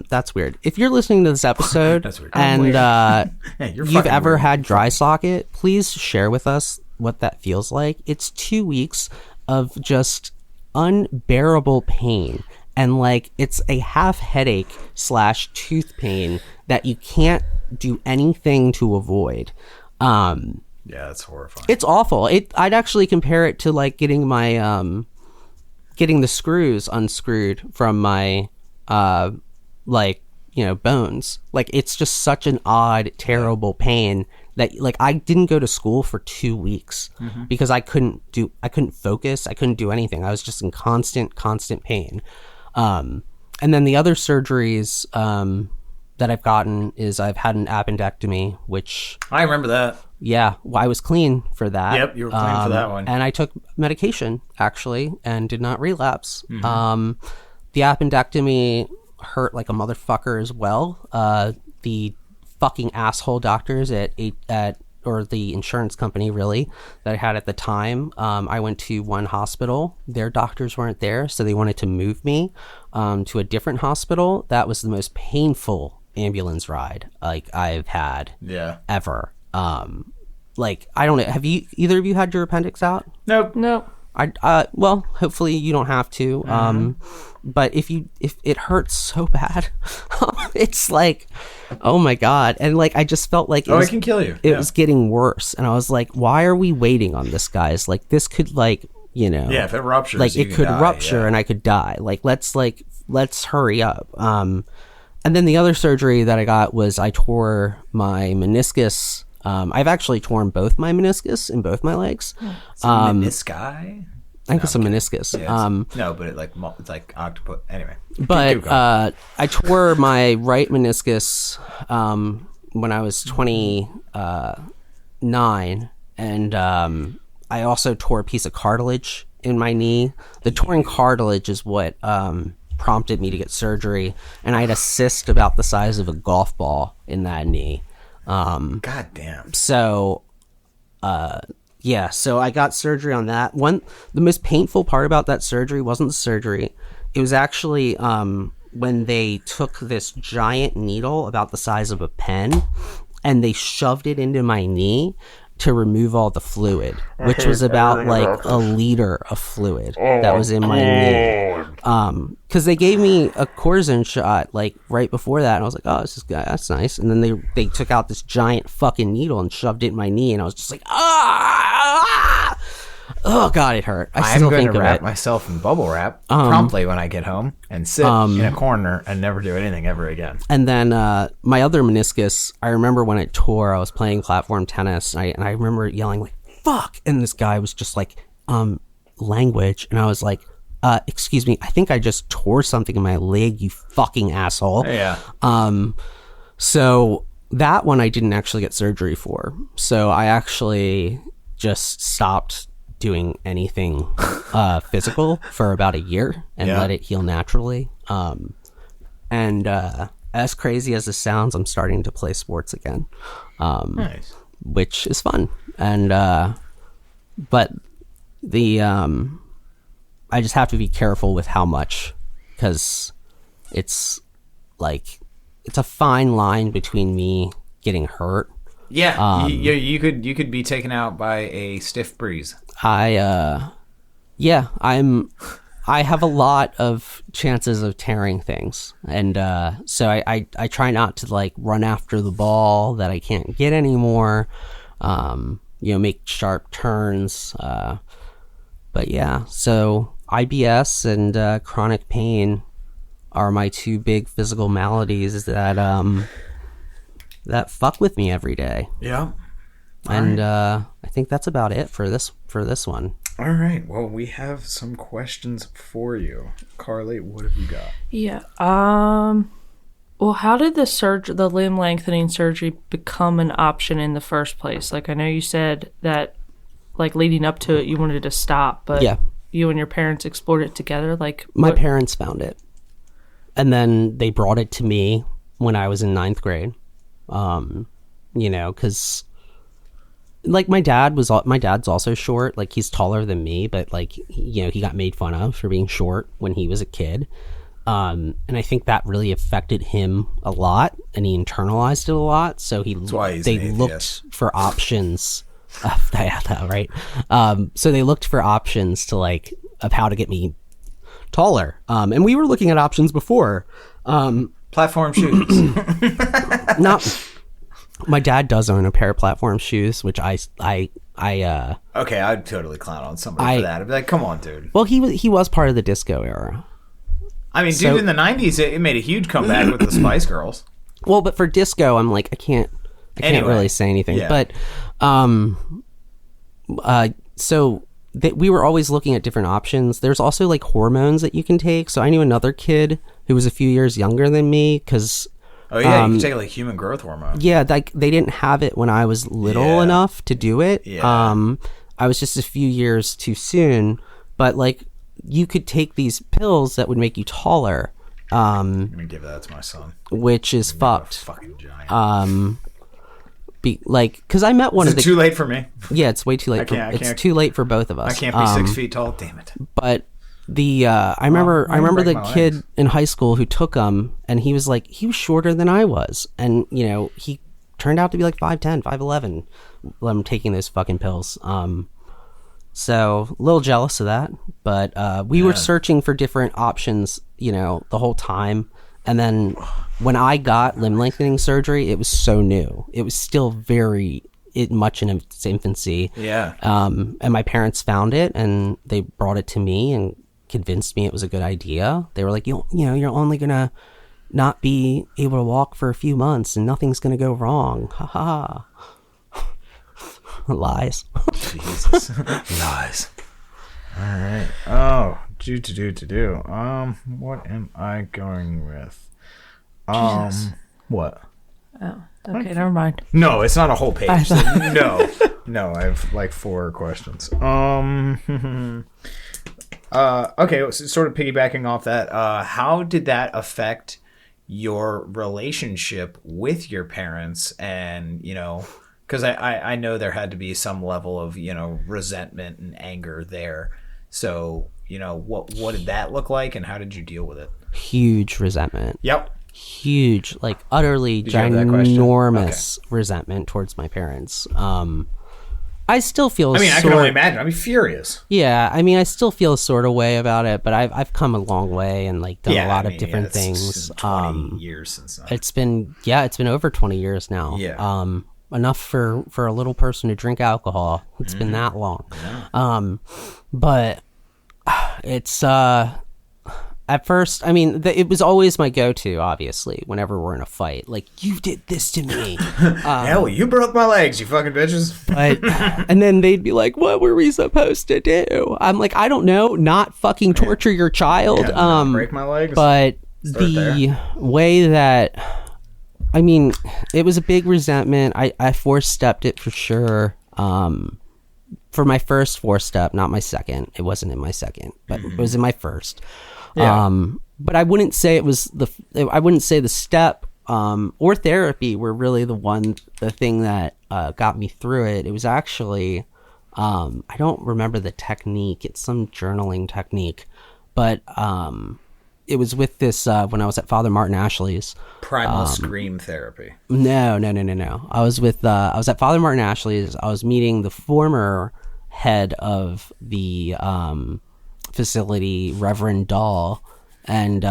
that's weird. If you're listening to this episode That's weird. and Yeah, you've ever had dry socket, please share with us what that feels like. It's 2 weeks of just unbearable pain. And like, it's a half headache / tooth pain that you can't do anything to avoid. Yeah, that's horrifying. It's awful. I'd actually compare it to like getting my getting the screws unscrewed from my bones. Like, it's just such an odd, terrible pain that like I didn't go to school for 2 weeks because I couldn't focus, I couldn't do anything. I was just in constant pain. And then the other surgeries that I've gotten is I've had an appendectomy, which I remember that. Yeah, well, I was clean for that. Yep, you were clean for that one. And I took medication, actually, and did not relapse. The appendectomy hurt like a motherfucker as well. The fucking asshole doctors or the insurance company, really, that I had at the time, I went to one hospital. Their doctors weren't there, so they wanted to move me to a different hospital. That was the most painful ambulance ride like I've had ever. Like, I don't know, have you either of you had your appendix out? Nope. Well, hopefully you don't have to. But if it hurts so bad, it's like, oh my God. And like, I just felt like it can kill you. It was getting worse. And I was like, why are we waiting on this, guys? Like, this could if it ruptures, like it could rupture and I could die. Let's hurry up. And then the other surgery that I got was I tore my meniscus. I've actually torn both my meniscus in both my legs. Menisci? I think it's a meniscus. Yeah, no, but it's like octopus. Anyway. But I tore my right meniscus when I was 29, and I also tore a piece of cartilage in my knee. The torn cartilage is what prompted me to get surgery, and I had a cyst about the size of a golf ball in that knee. God damn. So, so I got surgery on that. The most painful part about that surgery wasn't the surgery. It was actually when they took this giant needle about the size of a pen and they shoved it into my knee to remove all the fluid, which was about like a liter of fluid that was in my knee. Because they gave me a cortisone shot like right before that, and I was like, oh, that's nice. And then they took out this giant fucking needle and shoved it in my knee, and I was just like, oh God, it hurt. I'm going to wrap myself in bubble wrap promptly when I get home and sit in a corner and never do anything ever again. And then my other meniscus, I remember when it tore, I was playing platform tennis, and I remember yelling like, fuck. And this guy was just like, language. And I was like, excuse me, I think I just tore something in my leg, you fucking asshole. Yeah. So that one I didn't actually get surgery for. So I actually just stopped doing anything physical for about a year and let it heal naturally. And as crazy as this sounds, I'm starting to play sports again. Nice. Which is fun. And but the I just have to be careful with how much, because it's like, it's a fine line between me getting hurt. Yeah, you could be taken out by a stiff breeze. I have a lot of chances of tearing things, and so I try not to like run after the ball that I can't get anymore. Make sharp turns. But yeah, so IBS and chronic pain are my two big physical maladies that fuck with me every day. Yeah. And I think that's about it for this one. All right. Well, we have some questions for you. Carly, what have you got? Yeah. Well, how did the limb lengthening surgery become an option in the first place? Like, I know you said that, like, leading up to it, you wanted to stop, but you and your parents explored it together. Like, my parents found it, and then they brought it to me when I was in 9th grade. Because like my dad's also short. Like, he's taller than me, but like, he got made fun of for being short when he was a kid. And I think that really affected him a lot, and he internalized it a lot. So they looked for options Yeah, right. So they looked for options to like of how to get me taller. And we were looking at options before. Platform shoes. Not. My dad does own a pair of platform shoes, which I Okay, I'd totally clown on somebody for that. I'd be like, come on, dude. Well, he was part of the disco era. I mean, dude, in the 90s, it made a huge comeback with the Spice Girls. Well, but for disco, I'm like, I can't really say anything. Yeah. But, so we were always looking at different options. There's also like hormones that you can take. So I knew another kid who was a few years younger than me because... Oh, yeah, you can take like human growth hormone. Yeah, like they didn't have it when I was little enough to do it. Yeah. I was just a few years too soon. But like, you could take these pills that would make you taller. I'm gonna give that to my son. Which is fucked. Fucking giant. Because I met one of the... Is it too late for me? Yeah, it's way too late. It's too late for both of us. I can't be 6 feet tall. Damn it. But I remember the kid in high school who took them, and he was shorter than I was, and you know he turned out to be like 5'10", 5'11". I'm taking those fucking pills. So a little jealous of that, but we were searching for different options, you know, the whole time. And then when I got limb lengthening surgery, it was so new. It was still very much in its infancy. Yeah. And my parents found it and they brought it to me and convinced me it was a good idea. They were like, you know, you're only gonna not be able to walk for a few months and nothing's gonna go wrong. Ha ha. Lies. Jesus. Lies. All right. Oh, do. What am I going with? Jesus. What? Oh, okay. Never mind. No, it's not a whole page. No. I have like 4 questions. Okay. So sort of piggybacking off that. How did that affect your relationship with your parents? And you know. Because I know there had to be some level of, you know, resentment and anger there. So, you know, what did that look like and how did you deal with it? Huge resentment. Yep. Huge, like utterly ginormous resentment towards my parents. I still feel... I mean, I can only imagine. I'd be furious. Yeah, I mean, I still feel a sort of way about it, but I've come a long way and like done a lot of different things. 20 years since that. It's been over 20 years now. Yeah. Enough for a little person to drink alcohol. It's been that long. Yeah. But it's at first, I mean, it was always my go-to, obviously, whenever we're in a fight. Like, you did this to me. Hell, you broke my legs, you fucking bitches. And then they'd be like, what were we supposed to do? I'm like, I don't know, not fucking torture your child. Yeah, not break my legs. But the way that... I mean, it was a big resentment. I four-stepped it for sure. For my first four-step, not my second. It wasn't in my second, but it was in my first. Yeah. But I wouldn't say it was I wouldn't say the step or therapy were really the thing that got me through it. It was actually, I don't remember the technique. It's some journaling technique, but it was with this when I was at Father Martin Ashley's. Primal scream therapy. No. I was at Father Martin Ashley's. I was meeting the former head of the facility, Reverend Dahl, and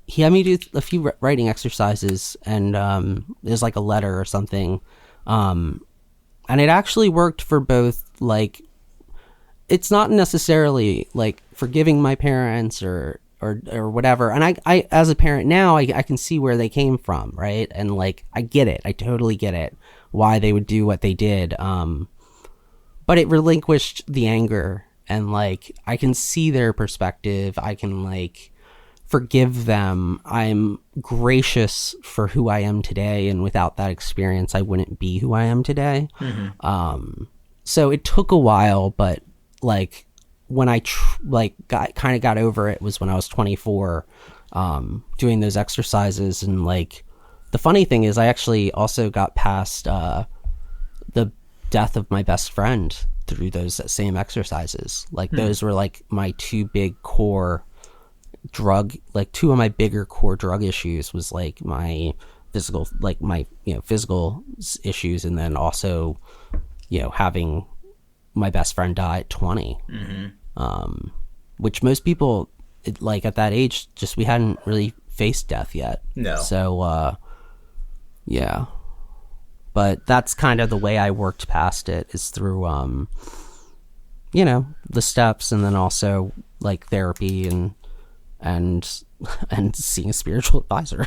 he had me do a few writing exercises, and there's like a letter or something, and it actually worked for both. Like, it's not necessarily like forgiving my parents or whatever. And I as a parent now, I can see where they came from, right? And like, I get it. I totally get it, why they would do what they did. But it relinquished the anger, and like, I can see their perspective. I can like forgive them. I'm gracious for who I am today. And without that experience, I wouldn't be who I am today. Mm-hmm. So it took a while, but like, when I got over it was when I was 24, doing those exercises. And like, the funny thing is I actually also got past the death of my best friend through those same exercises. Like, those were like my two big core two of my bigger core drug issues was like my physical, like my, physical issues, and then also having my best friend die at 20, which most people like at that age, just we hadn't really faced death yet. No. So, yeah. But that's kind of the way I worked past it, is through, the steps, and then also like therapy and seeing a spiritual advisor.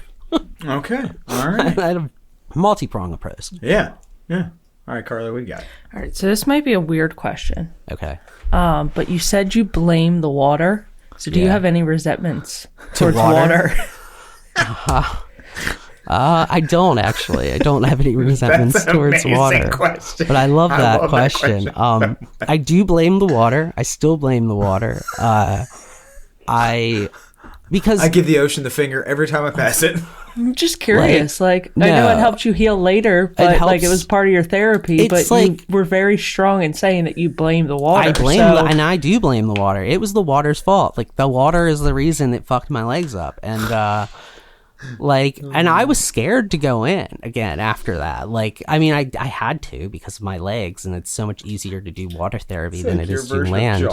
Okay. All right. I had a multi-pronged approach. Yeah. All right, Carly, what do you got? All right, so this might be a weird question. Okay. But you said you blame the water. So do you have any resentments towards water? I don't actually. I don't have any resentments towards water. Question. But I love that question. I do blame the water. I still blame the water. Because I give the ocean the finger every time I pass it. I'm just curious. I know no. it helped you heal later, but it was part of your therapy. But you were very strong in saying that you blame the water. And I do blame the water. It was the water's fault. Like, the water is the reason it fucked my legs up. And and I was scared to go in again after that. I had to because of my legs, and it's so much easier to do water therapy than it is to land.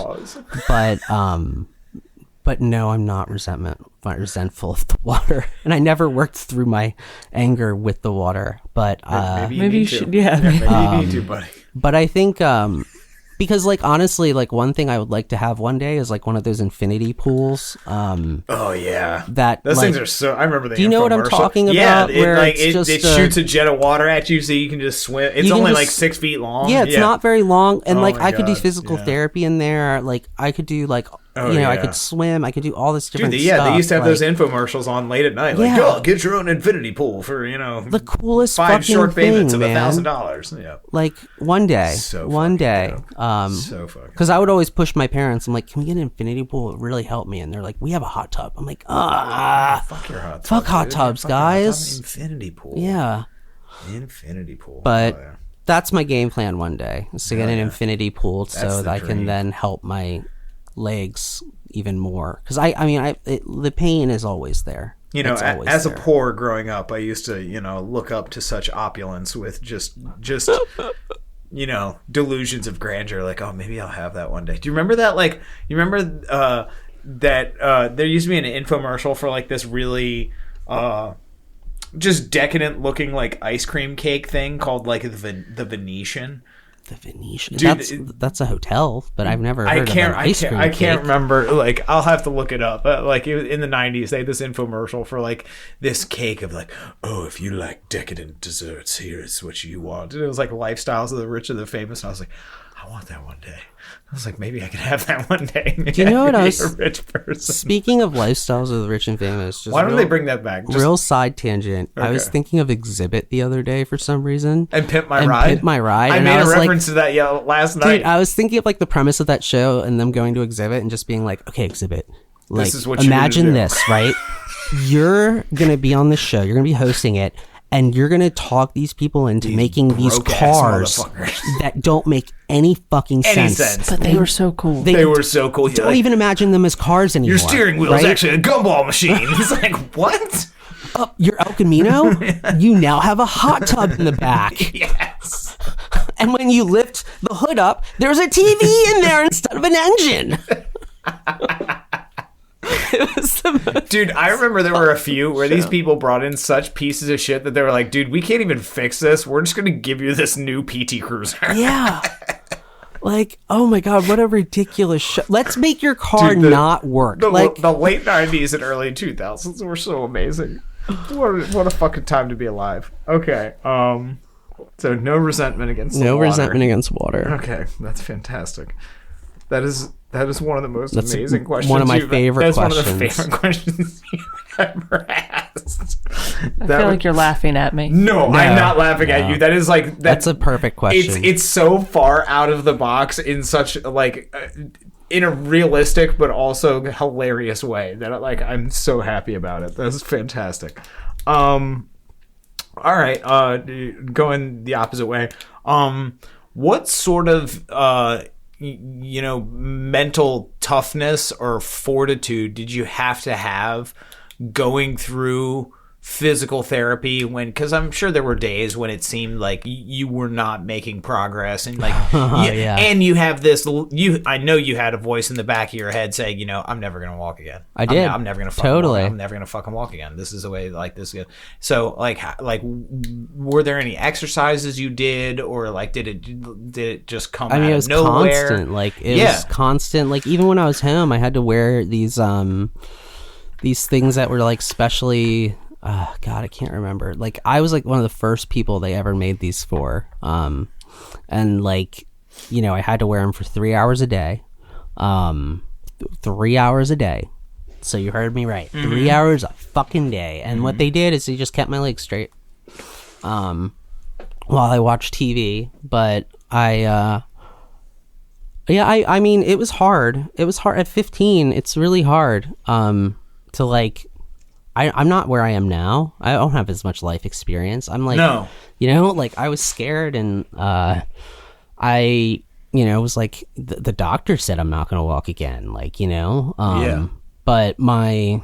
But no, I'm not resentful of the water, and I never worked through my anger with the water. But maybe you should. Yeah, maybe you need to, buddy. But I think because honestly, one thing I would like to have one day is one of those infinity pools. Oh yeah, those things are so. I remember the. Do you know what I'm talking about? Yeah, it shoots a jet of water at you, so you can just swim. It's only 6 feet long. Yeah, it's not very long, and I could do physical therapy in there. I could do I could swim. I could do all this different stuff. They used to have those infomercials on late at night. Get your own infinity pool for the coolest 5 short payments of man. $1,000. Yeah, one day, so so fucking. Because I would always push my parents. I'm like, can we get an infinity pool? It really helped me. And they're like, we have a hot tub. I'm like, fuck your hot tub. Fuck hot tubs, guys. Infinity pool. Yeah, infinity pool. But. That's my game plan one day, is to get an infinity pool so that I can then help my legs even more, because the pain is always there. As a poor growing up, I used to look up to such opulence with just delusions of grandeur, oh, maybe I'll have that one day. Do you remember that? You remember that there used to be an infomercial for this really just decadent looking ice cream cake thing called the Venetian. The Venetian. Dude, that's a hotel, but I've never heard of an ice cream cake. I can't remember. I'll have to look it up. In the 90s, they had this infomercial for this cake of oh, if you like decadent desserts, here's what you want. And it was lifestyles of the rich and the famous. And I was like, I want that one day. I was like, maybe I could have that one day. Maybe do you know what I was? A rich person. Speaking of lifestyles of the rich and famous, why don't they bring that back? Real side tangent. Okay. I was thinking of Exhibit the other day for some reason. And Pimp My Ride. I made a reference to that last night. Dude, I was thinking of the premise of that show and them going to Exhibit and just being okay, Exhibit. This is what imagine this, right? You're gonna be on the show. You're gonna be hosting it. And you're going to talk these people into making these cars that don't make any fucking sense. But they were so cool. They were so cool. Don't even imagine them as cars anymore. Your steering wheel is actually a gumball machine. It's what? Your El Camino? You now have a hot tub in the back. Yes. And when you lift the hood up, there's a TV in there instead of an engine. It was the most dude, I remember there were a few where these people brought in such pieces of shit that they were like, dude, we can't even fix this. We're just going to give you this new PT Cruiser. Yeah. Oh my God, what a ridiculous show. Let's make your car not work. The late 90s and early 2000s were so amazing. What a fucking time to be alive. Okay. So no resentment against water. No resentment against water. Okay, that's fantastic. That is one of the most amazing questions. One of my favorite questions. That's one of the favorite questions you've ever asked. I feel like you're laughing at me. No, I'm not laughing at you. That is that's a perfect question. It's so far out of the box in such in a realistic but also hilarious way that I'm so happy about it. That's fantastic. All right, going the opposite way. What sort of mental toughness or fortitude did you have going through physical therapy because I'm sure there were days when it seemed like you were not making progress and like Yeah. and you have this I know you had a voice in the back of your head saying, I'm never gonna walk again. I did. I'm never gonna I'm never gonna fucking walk again. This is the way like this is. So like were there any exercises you did or like did it just come out it of was nowhere? constant. Like it was constant. Like even when I was home I had to wear these things that were like specially God, I can't remember. Like I was like one of the first people they ever made these for. And like, I had to wear them for 3 hours a day. 3 hours a day. So you heard me right. 3 hours a fucking day. And what they did is they just kept my legs straight. While I watched TV. But I mean, it was hard. It was hard at 15. It's really hard. To like, I'm not where I am now. I don't have as much life experience. I'm like, no. Like I was scared and I was like, the doctor said I'm not going to walk again. Like, but my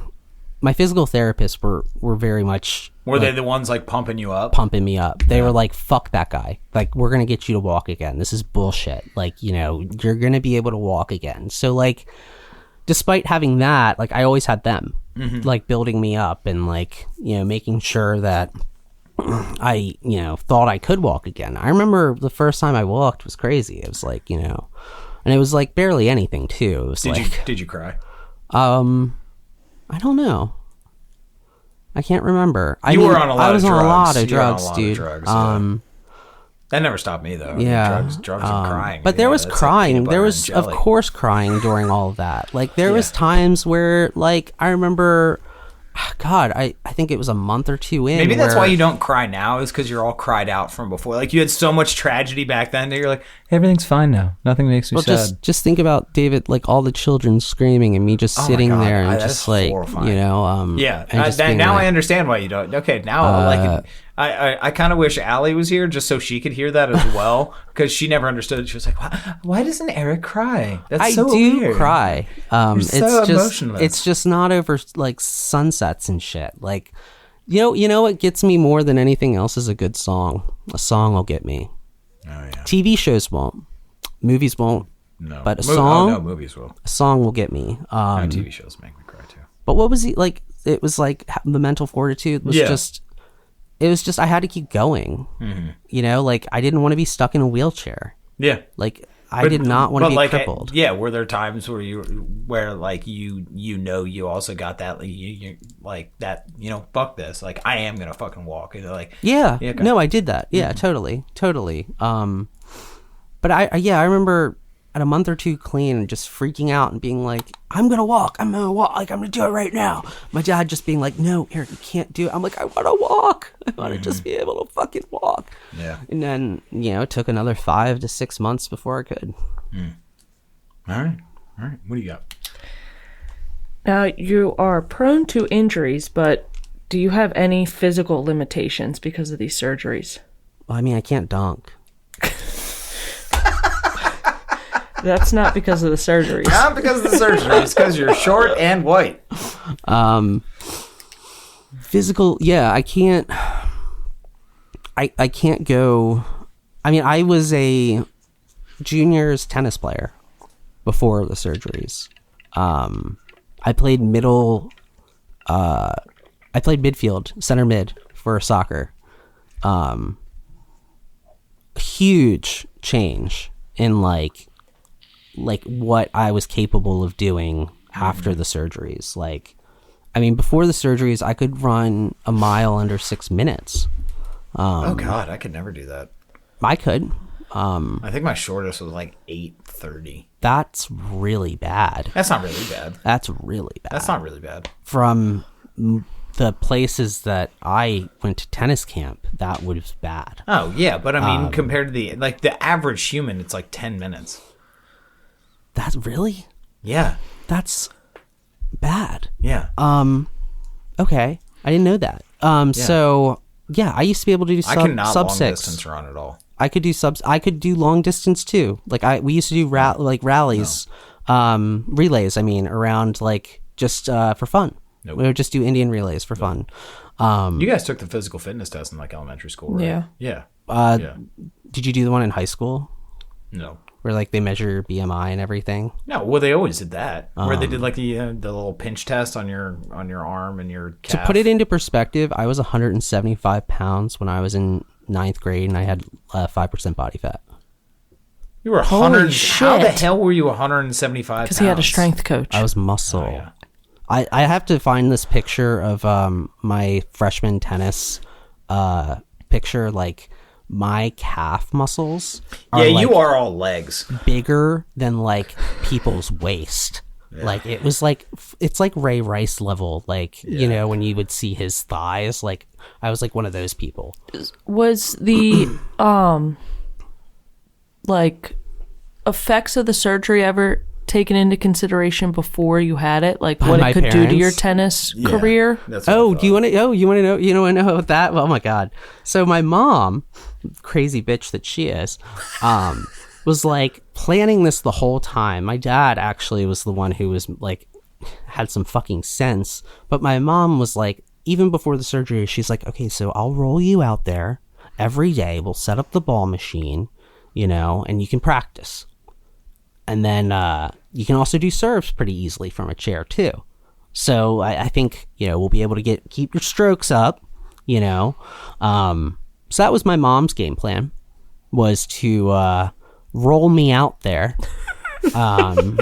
physical therapists were very much. Were they the ones like pumping you up? Pumping me up. They were like, fuck that guy. Like, we're going to get you to walk again. This is bullshit. Like, you're going to be able to walk again. So like, despite having that, like I always had them like building me up and like, making sure that I, thought I could walk again. I remember the first time I walked was crazy. It was like, and it was like barely anything too. It was did you cry? I don't know. I can't remember. I were on a lot I was of on drugs. a lot of You were on a drugs, lot of dude. drugs, that never stopped me though. Yeah, drugs and crying. But there was that's crying. like there was, of course, crying during all of that. Like there was times where, like, I remember, God, I think it was a month or two in. Maybe that's why you don't cry now, is because you're all cried out from before. Like you had so much tragedy back then that you're like, everything's fine now. Nothing makes me sad. Just think about David, like all the children screaming and me just sitting there and just like, horrifying. And now I understand why you don't. Okay, now I kind of wish Allie was here just so she could hear that as well, because she never understood. She was like, why doesn't Eric cry? That's so weird. I do cry. You're so emotionless. It's just not over like sunsets and shit. Like, you know what gets me more than anything else is a good song. A song will get me. Oh yeah. TV shows won't. Movies won't. No. But movies will. A song will get me. TV shows make me cry too. But what was he like? It was like the mental fortitude was just. It was just I had to keep going. Like I didn't want to be stuck in a wheelchair. Yeah. Like I did not want to be crippled. Were there times where you also got that you like that, fuck this. Like I am going to fucking walk. And like okay. No, I did that. Yeah, totally. But I remember at a month or two clean just freaking out and being like, I'm gonna walk, like I'm gonna do it right now. My dad just being like, no, Eric, you can't do it. I'm like, I want to walk. I want to just be able to fucking walk. Yeah. And then it took another 5 to 6 months before I could. All right, what do you got? Now, you are prone to injuries, but do you have any physical limitations because of these surgeries? Well, I mean, I can't dunk. That's not because of the surgeries. Not because of the surgeries. It's because you're short and white. Physical, yeah, I can't. I can't go. I mean, I was a juniors tennis player before the surgeries. I played I played midfield, center mid for soccer. Huge change in like what I was capable of doing after the surgeries. Like, I mean, before the surgeries, I could run a mile under 6 minutes. Oh God, I could never do that. I could. I think my shortest was like 8:30. That's really bad. That's not really bad. That's really bad. That's not really bad. From the places that I went to tennis camp, that was bad. Oh yeah, but I mean, compared to the average human, it's like 10 minutes. That's really? Yeah. That's bad. Yeah. Okay. I didn't know that. So yeah, I used to be able to do sub 6. Long distance run at all. I could do subs. I could do long distance too. Like we used to do rallies, relays. I mean, around like just for fun. Nope. We would just do Indian relays for fun. You guys took the physical fitness test in like elementary school, right? Yeah. Yeah. Did you do the one in high school No. where like they measure your BMI and everything? No. Well, they always did that. Where they did like the little pinch test on your arm and your calf. To put it into perspective, I was 175 pounds when I was in 9th grade, and I had 5% body fat. You were Holy 100. How the shit. hell were you 175 pounds? Because he had a strength coach. I was muscle. Oh, yeah. I have to find this picture of my freshman tennis picture. Like my calf muscles are Yeah, like you are all legs. bigger than like people's waist. Like it was like it's like Ray Rice level. Like you know when you would see his thighs. Like I was like one of those people. Was the like effects of the surgery ever taken into consideration before you had it? Like By what my it could do to your parents? tennis career? That's what I Oh, thought. do you want to? Oh, you want to know? You know about that? Oh my god! So my mom, crazy bitch that she is, was like planning this the whole time. My dad actually was the one who was like had some fucking sense, but my mom was like, even before the surgery, she's like, okay, so I'll roll you out there every day. We'll set up the ball machine, you know, and you can practice. And then you can also do serves pretty easily from a chair too. So I think, you know, we'll be able to keep your strokes up, you know. So that was my mom's game plan, was to roll me out there and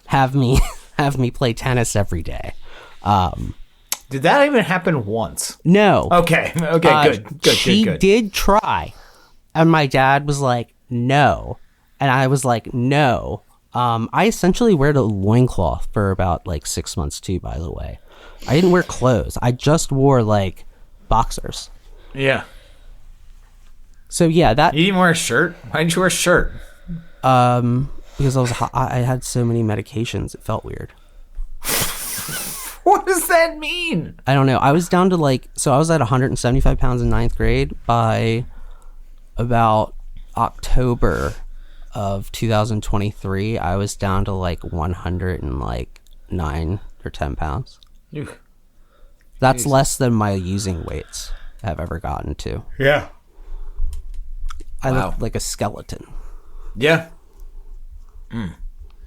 have me play tennis every day. Did that even happen once? No. Okay. Okay. Good. She Good. did try. And my dad was like, no. And I was like, no. I essentially wear the loincloth for about like 6 months too, by the way. I didn't wear clothes. I just wore like boxers. Yeah. So yeah, that You didn't wear a shirt? Why didn't you wear a shirt? because I had so many medications, it felt weird. What does that mean? I don't know. I was down to like, so I was at 175 pounds in 9th grade. By about October of 2023, I was down to like 109 or 10 pounds. Ew. That's less than my using weights have ever gotten to. Yeah. I Wow. look like a skeleton. Yeah.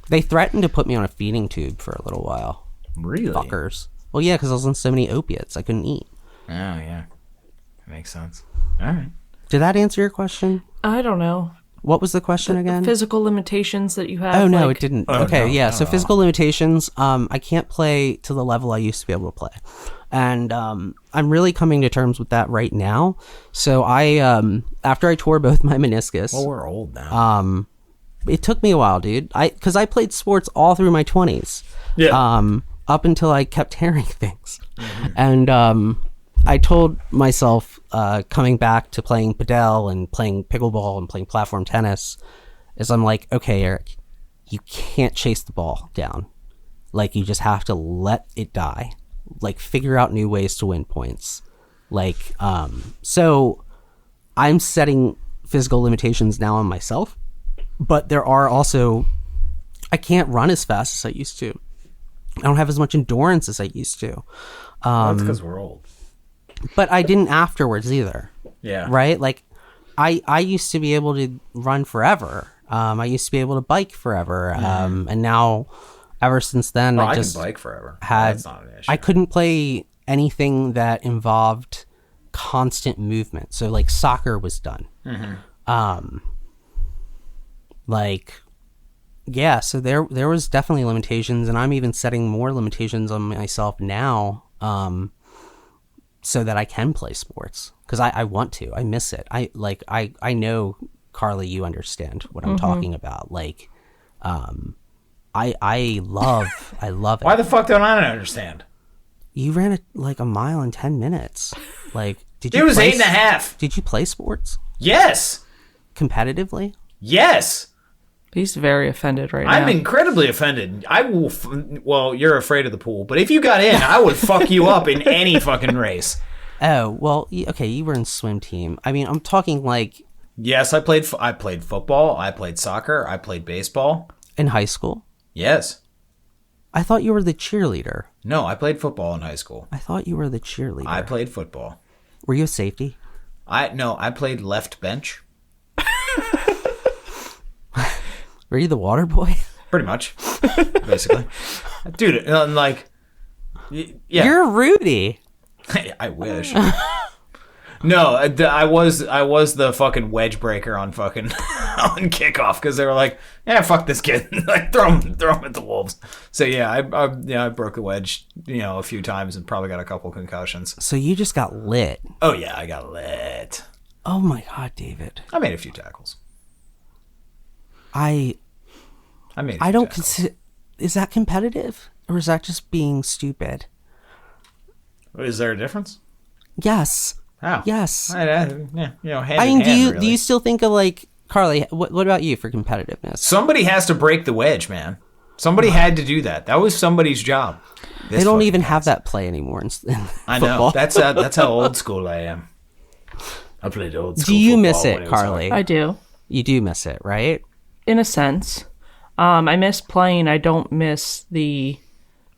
They threatened to put me on a feeding tube for a little while. Really? Fuckers. Well, yeah, because I was on so many opiates, I couldn't eat. Oh, yeah. That makes sense. All right. Did that answer your question? I don't know. What was the question again? Physical limitations that you have. Oh no, like- it didn't. Oh, Okay, no, yeah. no, So no. physical limitations. I can't play to the level I used to be able to play, and I'm really coming to terms with that right now. So I, after I tore both my meniscus, Well, we're old now. it took me a while, dude. Because I played sports all through my 20s. Yeah. Up until I kept tearing things, and I told myself, coming back to playing padel and playing pickleball and playing platform tennis, is I'm like, okay, Eric, you can't chase the ball down. Like, you just have to let it die. Like, figure out new ways to win points. Like, so I'm setting physical limitations now on myself, but there are also, I can't run as fast as I used to. I don't have as much endurance as I used to. That's because we're old. But I didn't afterwards either. Yeah. Right? Like, I used to be able to run forever. I used to be able to bike forever. And now, ever since then, Oh, I I just can bike forever. had, That's not an issue. I couldn't play anything that involved constant movement. So like soccer was done. Like, yeah, so there was definitely limitations, and I'm even setting more limitations on myself now, so that I can play sports, because I want to. I miss it. I know, Carly, you understand what I'm talking about. Like, I love it. Why the fuck don't I understand? You ran like a mile in 10 minutes. Like, did you? It was play 8.5. Did you play sports Yes. competitively? Yes. He's very offended right I'm now. incredibly offended. I will. Well, you're afraid of the pool, but if you got in, I would fuck you up in any fucking race. Oh, well, okay, you were in swim team. I mean, I'm talking like Yes, I played football. I played soccer. I played baseball. in high school. Yes. I thought you were the cheerleader. No, I played football in high school. I thought you were the cheerleader. I played football. Were you a safety? I played left bench. Were you the water boy? Pretty much, basically. Dude, like, yeah. You're Rudy. I wish. No, I was the fucking wedge breaker on fucking on kickoff because they were like, yeah, fuck this kid, like throw him at the wolves. So yeah, I broke the wedge, a few times and probably got a couple concussions. So you just got lit. Oh yeah, I got lit. Oh my God, David. I made a few tackles. I made. I don't consider. Is that competitive or is that just being stupid? Is there a difference? Yes. How? Yes. Hand I mean, in hand, do you still think of like Carly? What about you for competitiveness? Somebody has to break the wedge, man. Somebody had to do that. That was somebody's job. They don't even have that play anymore in I football. know. That's how old school I am. I played old school. Do you miss football when it, was Carly? hard. I do. You do miss it, right? In a sense. I miss playing. I don't miss the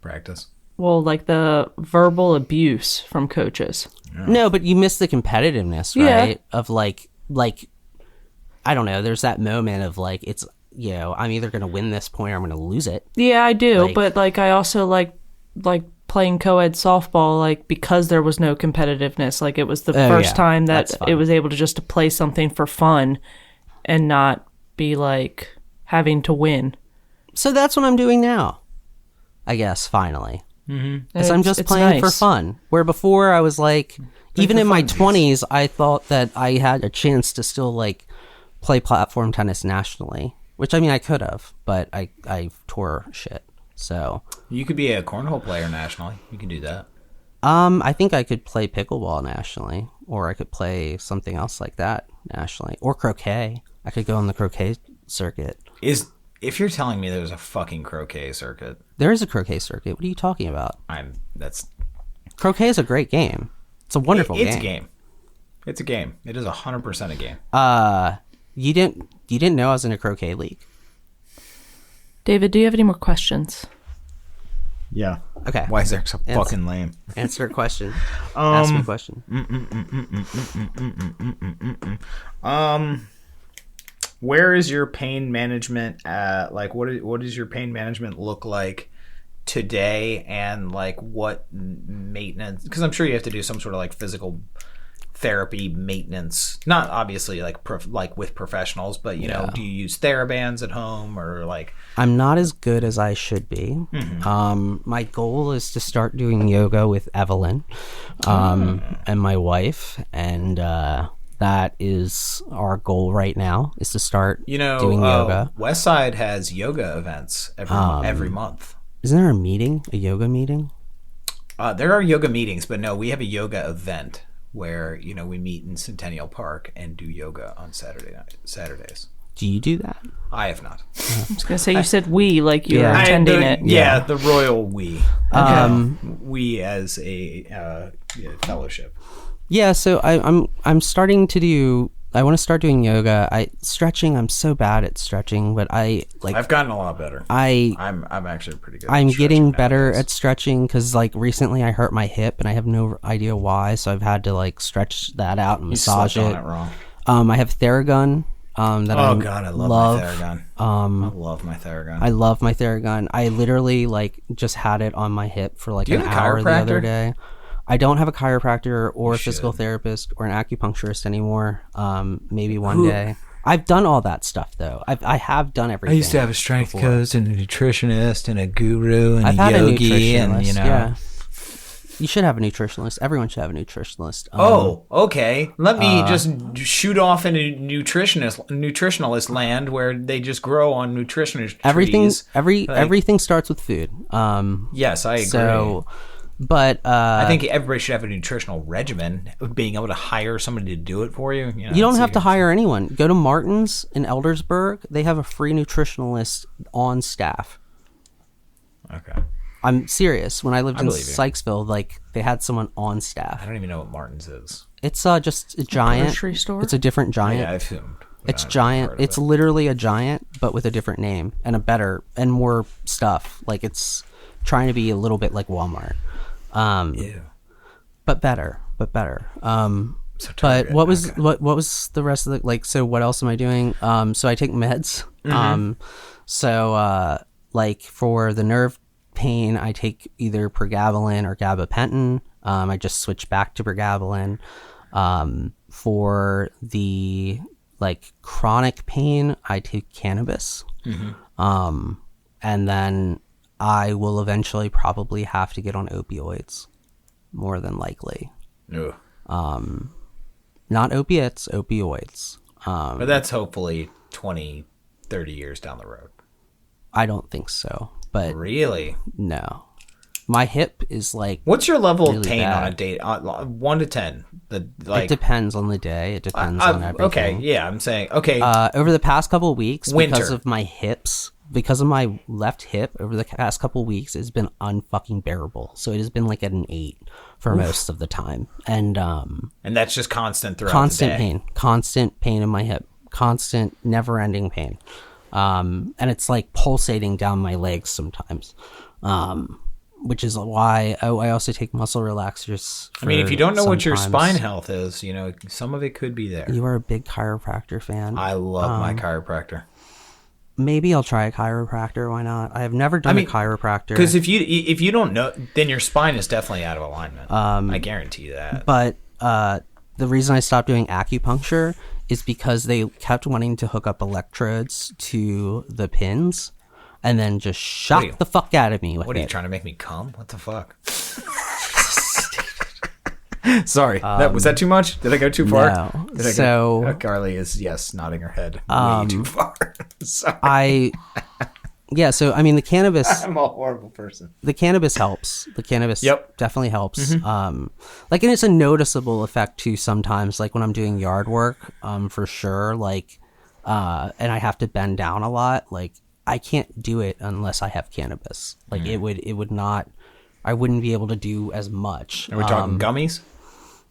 Practice. like the verbal abuse from coaches. No, but you miss the competitiveness, Yeah. right? Of like I don't know, there's that moment of like it's I'm either gonna win this point or I'm gonna lose it. Yeah, I do. Like- But like I also like playing co-ed softball, like because there was no competitiveness. Like it was the first time that That's fun. it was able to just to play something for fun and not be like having to win. So that's what I'm doing now. I guess finally. Because I'm just It's playing for nice. fun. Where before I was like, even in my 20s, I thought that I had a chance to still like play platform tennis nationally, which I mean I could have, but I tore shit. So You could be a cornhole player nationally. You can do that. I think I could play pickleball nationally, or I could play something else like that nationally, or croquet. I could go on the croquet circuit. If you're telling me there's a fucking croquet circuit, There is a croquet circuit. What are you talking about? that's Croquet is a great game. It's a wonderful game. It's a game. It's a game. It is 100% a game. You didn't know I was in a croquet league? David, do you have any more questions? Yeah. Okay. Why is there so fucking lame? Answer a question. Ask me a question. Where is your pain management at? Like, what does your pain management look like today, and like what maintenance? Because I'm sure you have to do some sort of like physical therapy maintenance. Not obviously like with professionals, but you know, do you use TheraBands at home or like? I'm not as good as I should be. My goal is to start doing yoga with Evelyn, and my wife, and that is our goal right now, is to start doing yoga. Westside has yoga events every month. Isn't there a yoga meeting? There are yoga meetings, but no, we have a yoga event where we meet in Centennial Park and do yoga on Saturdays. Do you do that? I have not. I was gonna say you said we, like you were Yeah. attending it. Yeah, the royal we. We as a fellowship. Yeah, so I'm starting to do. I want to start doing yoga. Stretching. I'm so bad at stretching, but I've gotten a lot better. I'm actually pretty good. I'm at getting stretching better nowadays. at stretching because like recently I hurt my hip and I have no idea why, so I've had to like stretch that out and You massage slept it. on it wrong. I have Theragun. That Oh god, I love my Theragun. I love my Theragun. I love my Theragun. I literally like just had it on my hip for like Do you an have a hour the other chiropractor? day. I don't have a chiropractor or a physical should. therapist or an acupuncturist anymore. Maybe one day. I've done all that stuff though. I have done everything. I used to have a strength coach and a nutritionist and a guru and I've a had yogi a and nutritionalist. Yeah. You should have a nutritionalist. Everyone should have a nutritionalist. Okay. Let me just shoot off into nutritionalist land where they just grow on nutritionist trees. Everything starts with food. Yes, I agree. So, but I think everybody should have a nutritional regimen. Being able to hire somebody to do it for you. you don't have to hire anyone. Go to Martin's in Eldersburg. They have a free nutritionalist on staff. Okay. I'm serious. When I lived in believe you. Sykesville, like they had someone on I staff. don't even know what Martin's is. It's just a giant. grocery store? It's a different giant. Yeah, I assumed. It's giant. It's literally a giant, but with a different name and a better and more stuff. Like it's trying to be a little bit like Walmart. Ew. But better. So But tired. what was Okay. what was the rest of the, like, so what else am I doing? So I take meds. Like for the nerve pain, I take either pregabalin or gabapentin. I just switch back to pregabalin. For the like chronic pain, I take cannabis. And then I will eventually probably have to get on opioids, more than likely. Ugh. Not opiates, opioids. But that's hopefully 20, 30 years down the road. I don't think so, but Really? no. My hip is like, What's your level of really pain on a bad. date? 1 to 10. It depends on the day. It depends on everything. Okay, yeah, I'm saying, okay. Over the past couple of weeks, because Winter. of my hips, because of my left hip, over the past couple of weeks, it's been unfucking bearable. So it has been like at an 8 for most of the time. And and that's just constant throughout constant the day. constant pain in my hip, constant, never-ending pain. And it's like pulsating down my legs sometimes. Which is why I also take muscle relaxers. I mean, if you don't know what your sometimes. spine health is, you know, some of it could be there. You are a big chiropractor fan. I love my chiropractor. Maybe I'll try a chiropractor. Why not? I have never done a chiropractor. Because if you don't know, then your spine is definitely out of alignment. I guarantee you that. But the reason I stopped doing acupuncture is because they kept wanting to hook up electrodes to the pins and then just shock the fuck out of me with What are you it. trying to make me cum? What the fuck? Sorry, was that too much? Did I go too far? No. Did I So Carly is nodding her head way too far. Sorry, so I mean the cannabis I'm a horrible person. the cannabis helps. The cannabis Yep. definitely helps. And it's a noticeable effect too sometimes, like when I'm doing yard work, for sure. Like, and I have to bend down a lot. Like, I can't do it unless I have cannabis. Like, it would not, I wouldn't be able to do as much. Are we talking gummies?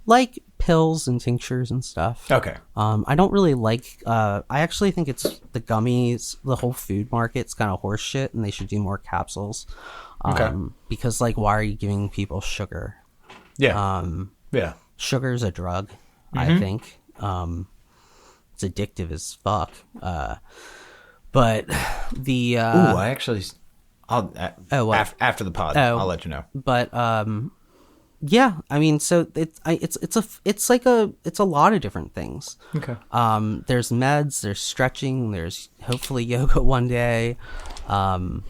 Like pills and tinctures and stuff. Okay. I don't really like, I actually think it's the gummies, the whole food market's kind of horse shit, and they should do more capsules. Okay. Because, like, why are you giving people sugar? Yeah. Yeah. Sugar's a drug, I think. It's addictive as fuck. But the, Ooh, I actually, I'll what? after the pod, I'll let you know. but, yeah, I mean, so it's a lot of different things. Okay. There's meds, there's stretching, there's hopefully yoga one day. But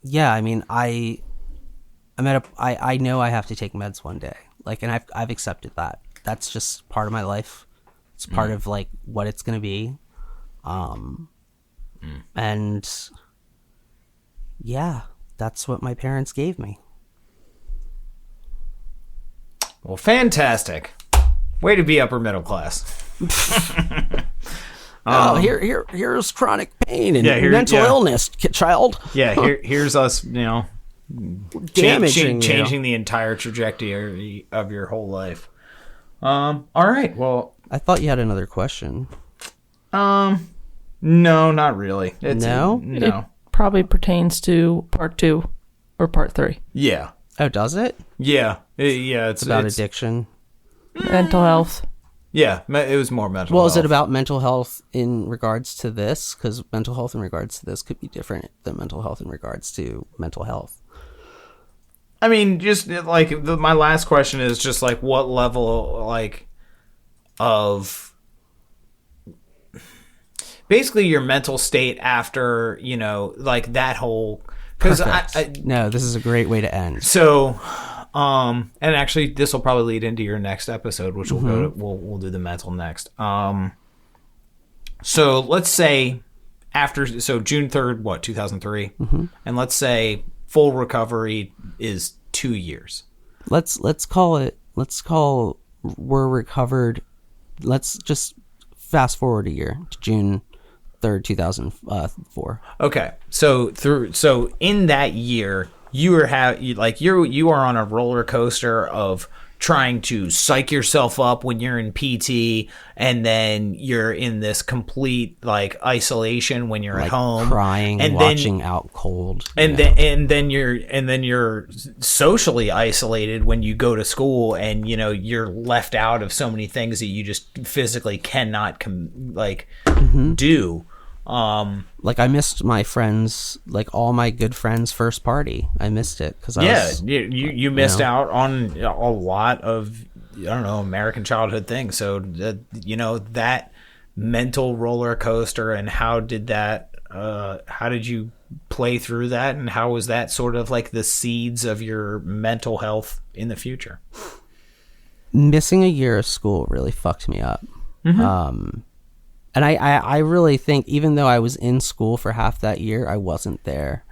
yeah, I mean, I know I have to take meds one day. Like, and I've accepted that. That's just part of my life. It's part of like what it's going to be. And yeah, that's what my parents gave me. Well, fantastic. Way to be upper middle class. Here's chronic pain and Yeah, mental illness, child. Yeah, here's us, you know, Damaging you. changing the entire trajectory of your whole life. All right. Well, I thought you had another question. no, not really. No? No. It probably pertains to part 2 or part 3. Yeah. Oh, does it? Yeah. Yeah. It's About addiction. Mental health. Yeah. It was more mental. Well, health. is it about mental health in regards to this? Because mental health in regards to this could be different than mental health in regards to mental health. I mean, just like my last question is just like what level like of basically your mental state after, you know, like that whole, because No, this is a great way to end. so and actually this will probably lead into your next episode, which we'll go to, we'll do the mental next. So let's say after, so June 3rd, what, 2003, and let's say full recovery is 2 years. Let's call we're recovered. Let's just fast forward a year to June 3rd, 2004. Okay, so in that year, you are on a roller coaster of trying to psych yourself up when you're in PT, and then you're in this complete like isolation when you're like at home, crying, and watching Out Cold, and then you're socially isolated when you go to school, and you know you're left out of so many things that you just physically cannot do. Like I missed my friends, like all my good friends' first party. I missed it because you missed out on a lot of, I don't know, American childhood things. So that mental roller coaster, and how did you play through that, and how was that sort of like the seeds of your mental health in the future? Missing a year of school really fucked me up. And I really think, even though I was in school for half that year, I wasn't there.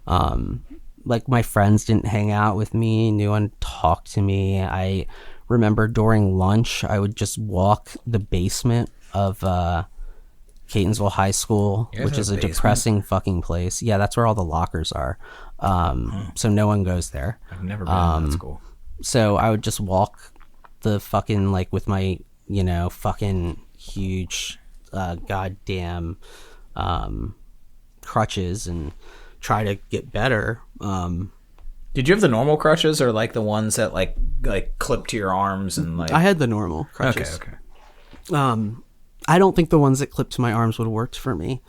Like my friends didn't hang out with me. No one talked to me. I remember during lunch, I would just walk the basement of Catonsville High School, which is a depressing fucking place. Yeah, that's where all the lockers are. So no one goes there. I've never been in that school. So I would just walk the fucking, like with my, fucking huge goddamn crutches and try to get better. Did you have the normal crutches, or like the ones that like clip to your arms and like? I had the normal crutches. Okay. I don't think the ones that clip to my arms would have worked for me.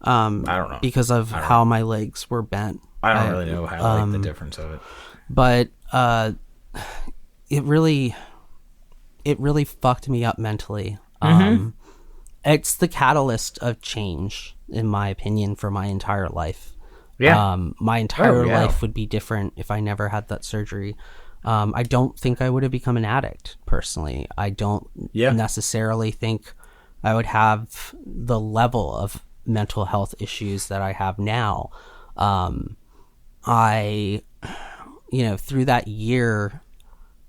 I don't know, because of how my legs were bent. I don't really know how the difference of it. But it really fucked me up mentally. It's the catalyst of change, in my opinion, for my entire life. Yeah. My entire life would be different if I never had that surgery. I don't think I would have become an addict, personally. I don't necessarily think I would have the level of mental health issues that I have now. I, through that year,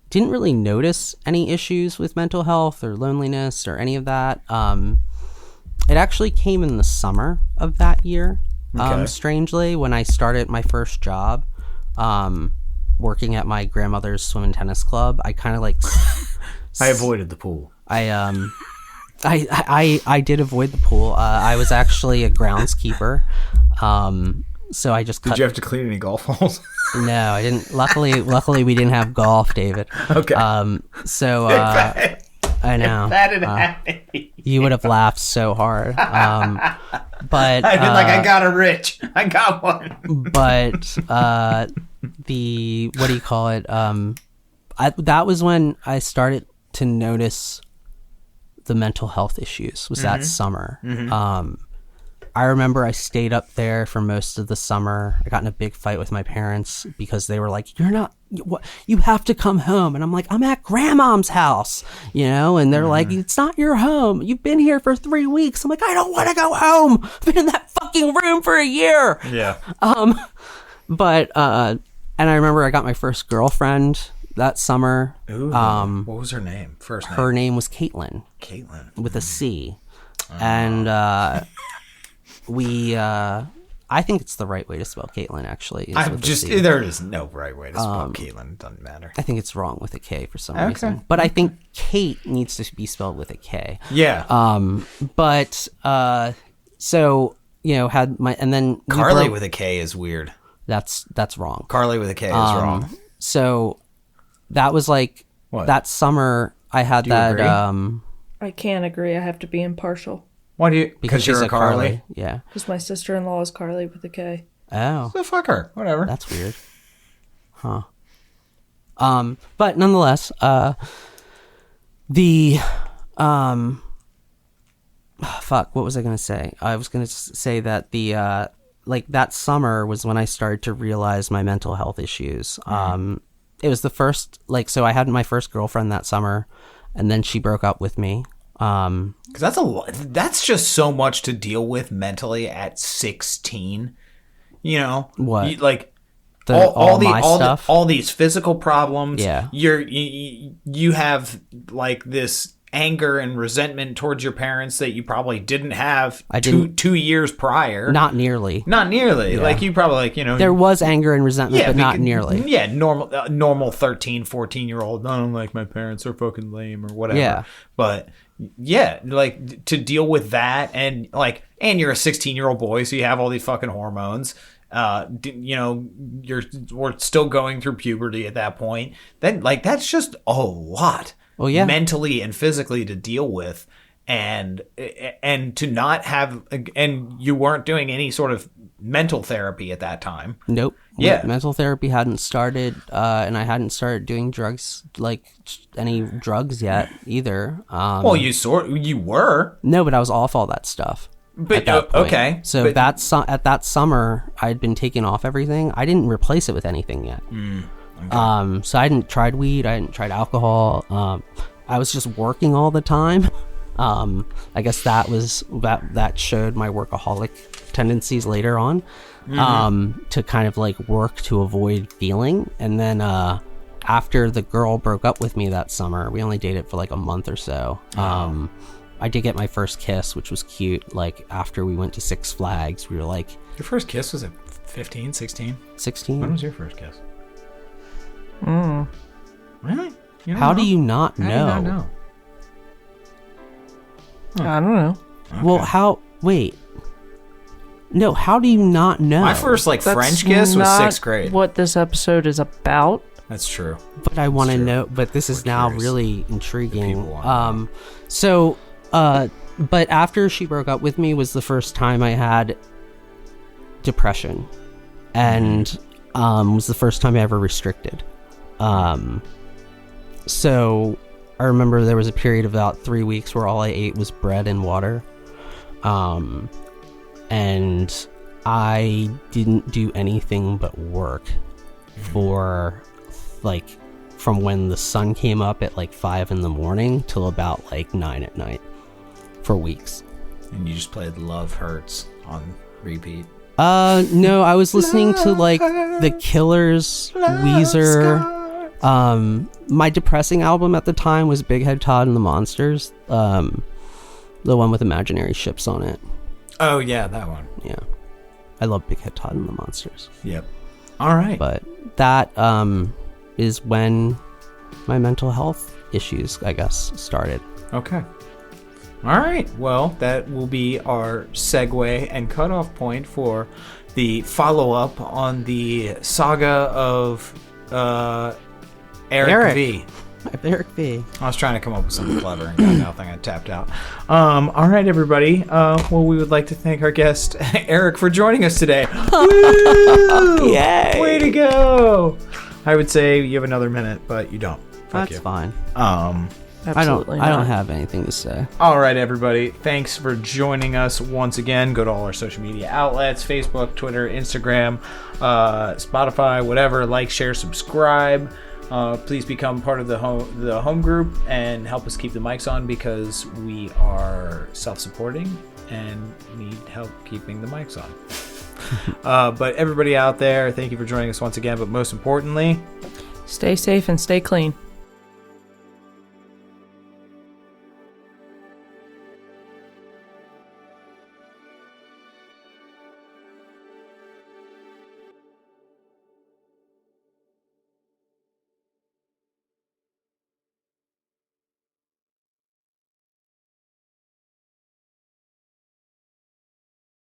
didn't really notice any issues with mental health or loneliness or any of that. It actually came in the summer of that year. Strangely, when I started my first job, working at my grandmother's swim and tennis club, I kind of like I avoided the pool. I did avoid the pool. I was actually a groundskeeper. So I just Did you have to clean any golf holes? No, I didn't. Luckily we didn't have golf, David. Okay. So I know. If that had happened, you would have laughed so hard. But I'd been like, I got a rich. I got one. But the, what do you call it? That was when I started to notice the mental health issues. Was that summer? I remember I stayed up there for most of the summer. I got in a big fight with my parents because they were like, you have to come home. And I'm like, I'm at grandmom's house, and they're like, it's not your home. You've been here for 3 weeks. I'm like, I don't want to go home. I've been in that fucking room for a year. Yeah. But and I remember I got my first girlfriend that summer. Ooh, what was her name? First name? Her name was Caitlin. Caitlin. With a C. And I think it's the right way to spell Caitlin, actually. There is no right way to spell Caitlin. It doesn't matter. I think it's wrong with a K for some reason. But I think Kate needs to be spelled with a K. Yeah. So, had my, and then Carly with a K is weird. That's wrong. Carly with a K is wrong. So that was like, that summer I had that, agree? I can't agree. I have to be impartial. Why do you? Because you're she's a Carly. Yeah. Because my sister-in-law is Carly with a K. Oh. So fuck her. Whatever. That's weird. Huh. But nonetheless, fuck, what was I going to say? I was going to say that that summer was when I started to realize my mental health issues. It was the first, so I had my first girlfriend that summer, and then she broke up with me. Because that's just so much to deal with mentally at 16. What? All these physical problems. Yeah. You have like this anger and resentment towards your parents that you probably didn't have I didn't- 2 years prior. Not nearly. Yeah. Like you probably like, There was anger and resentment, but not nearly. Yeah, normal 13, 14-year-old. I don't like my parents, are fucking lame or whatever. Yeah. But yeah, like to deal with that and you're a 16-year-old boy, so you have all these fucking hormones. We're still going through puberty at that point. Then that's just a lot. Well, yeah. Mentally and physically to deal with, and to not have, and you weren't doing any sort of mental therapy at that time. Nope. Yeah. Mental therapy hadn't started, and I hadn't started doing drugs, like any drugs yet either. Well, you were. No, but I was off all that stuff. But at that point. Okay. So at that summer, I'd been taking off everything. I didn't replace it with anything yet. Okay. So I hadn't tried weed. I hadn't tried alcohol. I was just working all the time. I guess that showed my workaholic tendencies later on. To kind of like work to avoid feeling. And then after the girl broke up with me that summer, we only dated for like a month or so. I did get my first kiss, which was cute. Like after we went to Six Flags, we were like... Your first kiss was at 15, 16? 16. When was your first kiss? Really? How do you not know? How do you not know? I don't know. Okay. Well, wait. No, how do you not know? My first That's French kiss was not 6th grade. what this episode is about. That's true. But I want to true. know. But this is We're now curious. really intriguing. The people wanna know. But after she broke up with me was the first time I had depression, and was the first time I ever restricted. So I remember there was a period of about 3 weeks where all I ate was bread and water. And I didn't do anything but work for from when the sun came up at 5 a.m. till about 9 at night for weeks. And you just played Love Hurts on repeat. No, I was listening to The Killers, Weezer. My depressing album at the time was Big Head Todd and the Monsters. The one with imaginary ships on it. Oh yeah, that one. Yeah. I love Big Head Todd and the Monsters. Yep. All right. But that is when my mental health issues, I guess, started. Okay. All right. Well, that will be our segue and cutoff point for the follow-up on the saga of Eric V. Eric V. I was trying to come up with something clever and got nothing. I tapped out. All right, everybody. Well, we would like to thank our guest, Eric, for joining us today. Woo! Yay! Way to go! I would say you have another minute, but you don't. Fuck That's you. fine. Absolutely I don't not. have anything to say. All right, everybody. Thanks for joining us once again. Go to all our social media outlets, Facebook, Twitter, Instagram, Spotify, whatever. Like, share, subscribe. Please become part of the home group and help us keep the mics on because we are self-supporting and need help keeping the mics on. But everybody out there, thank you for joining us once again. But most importantly, Stay safe and stay clean.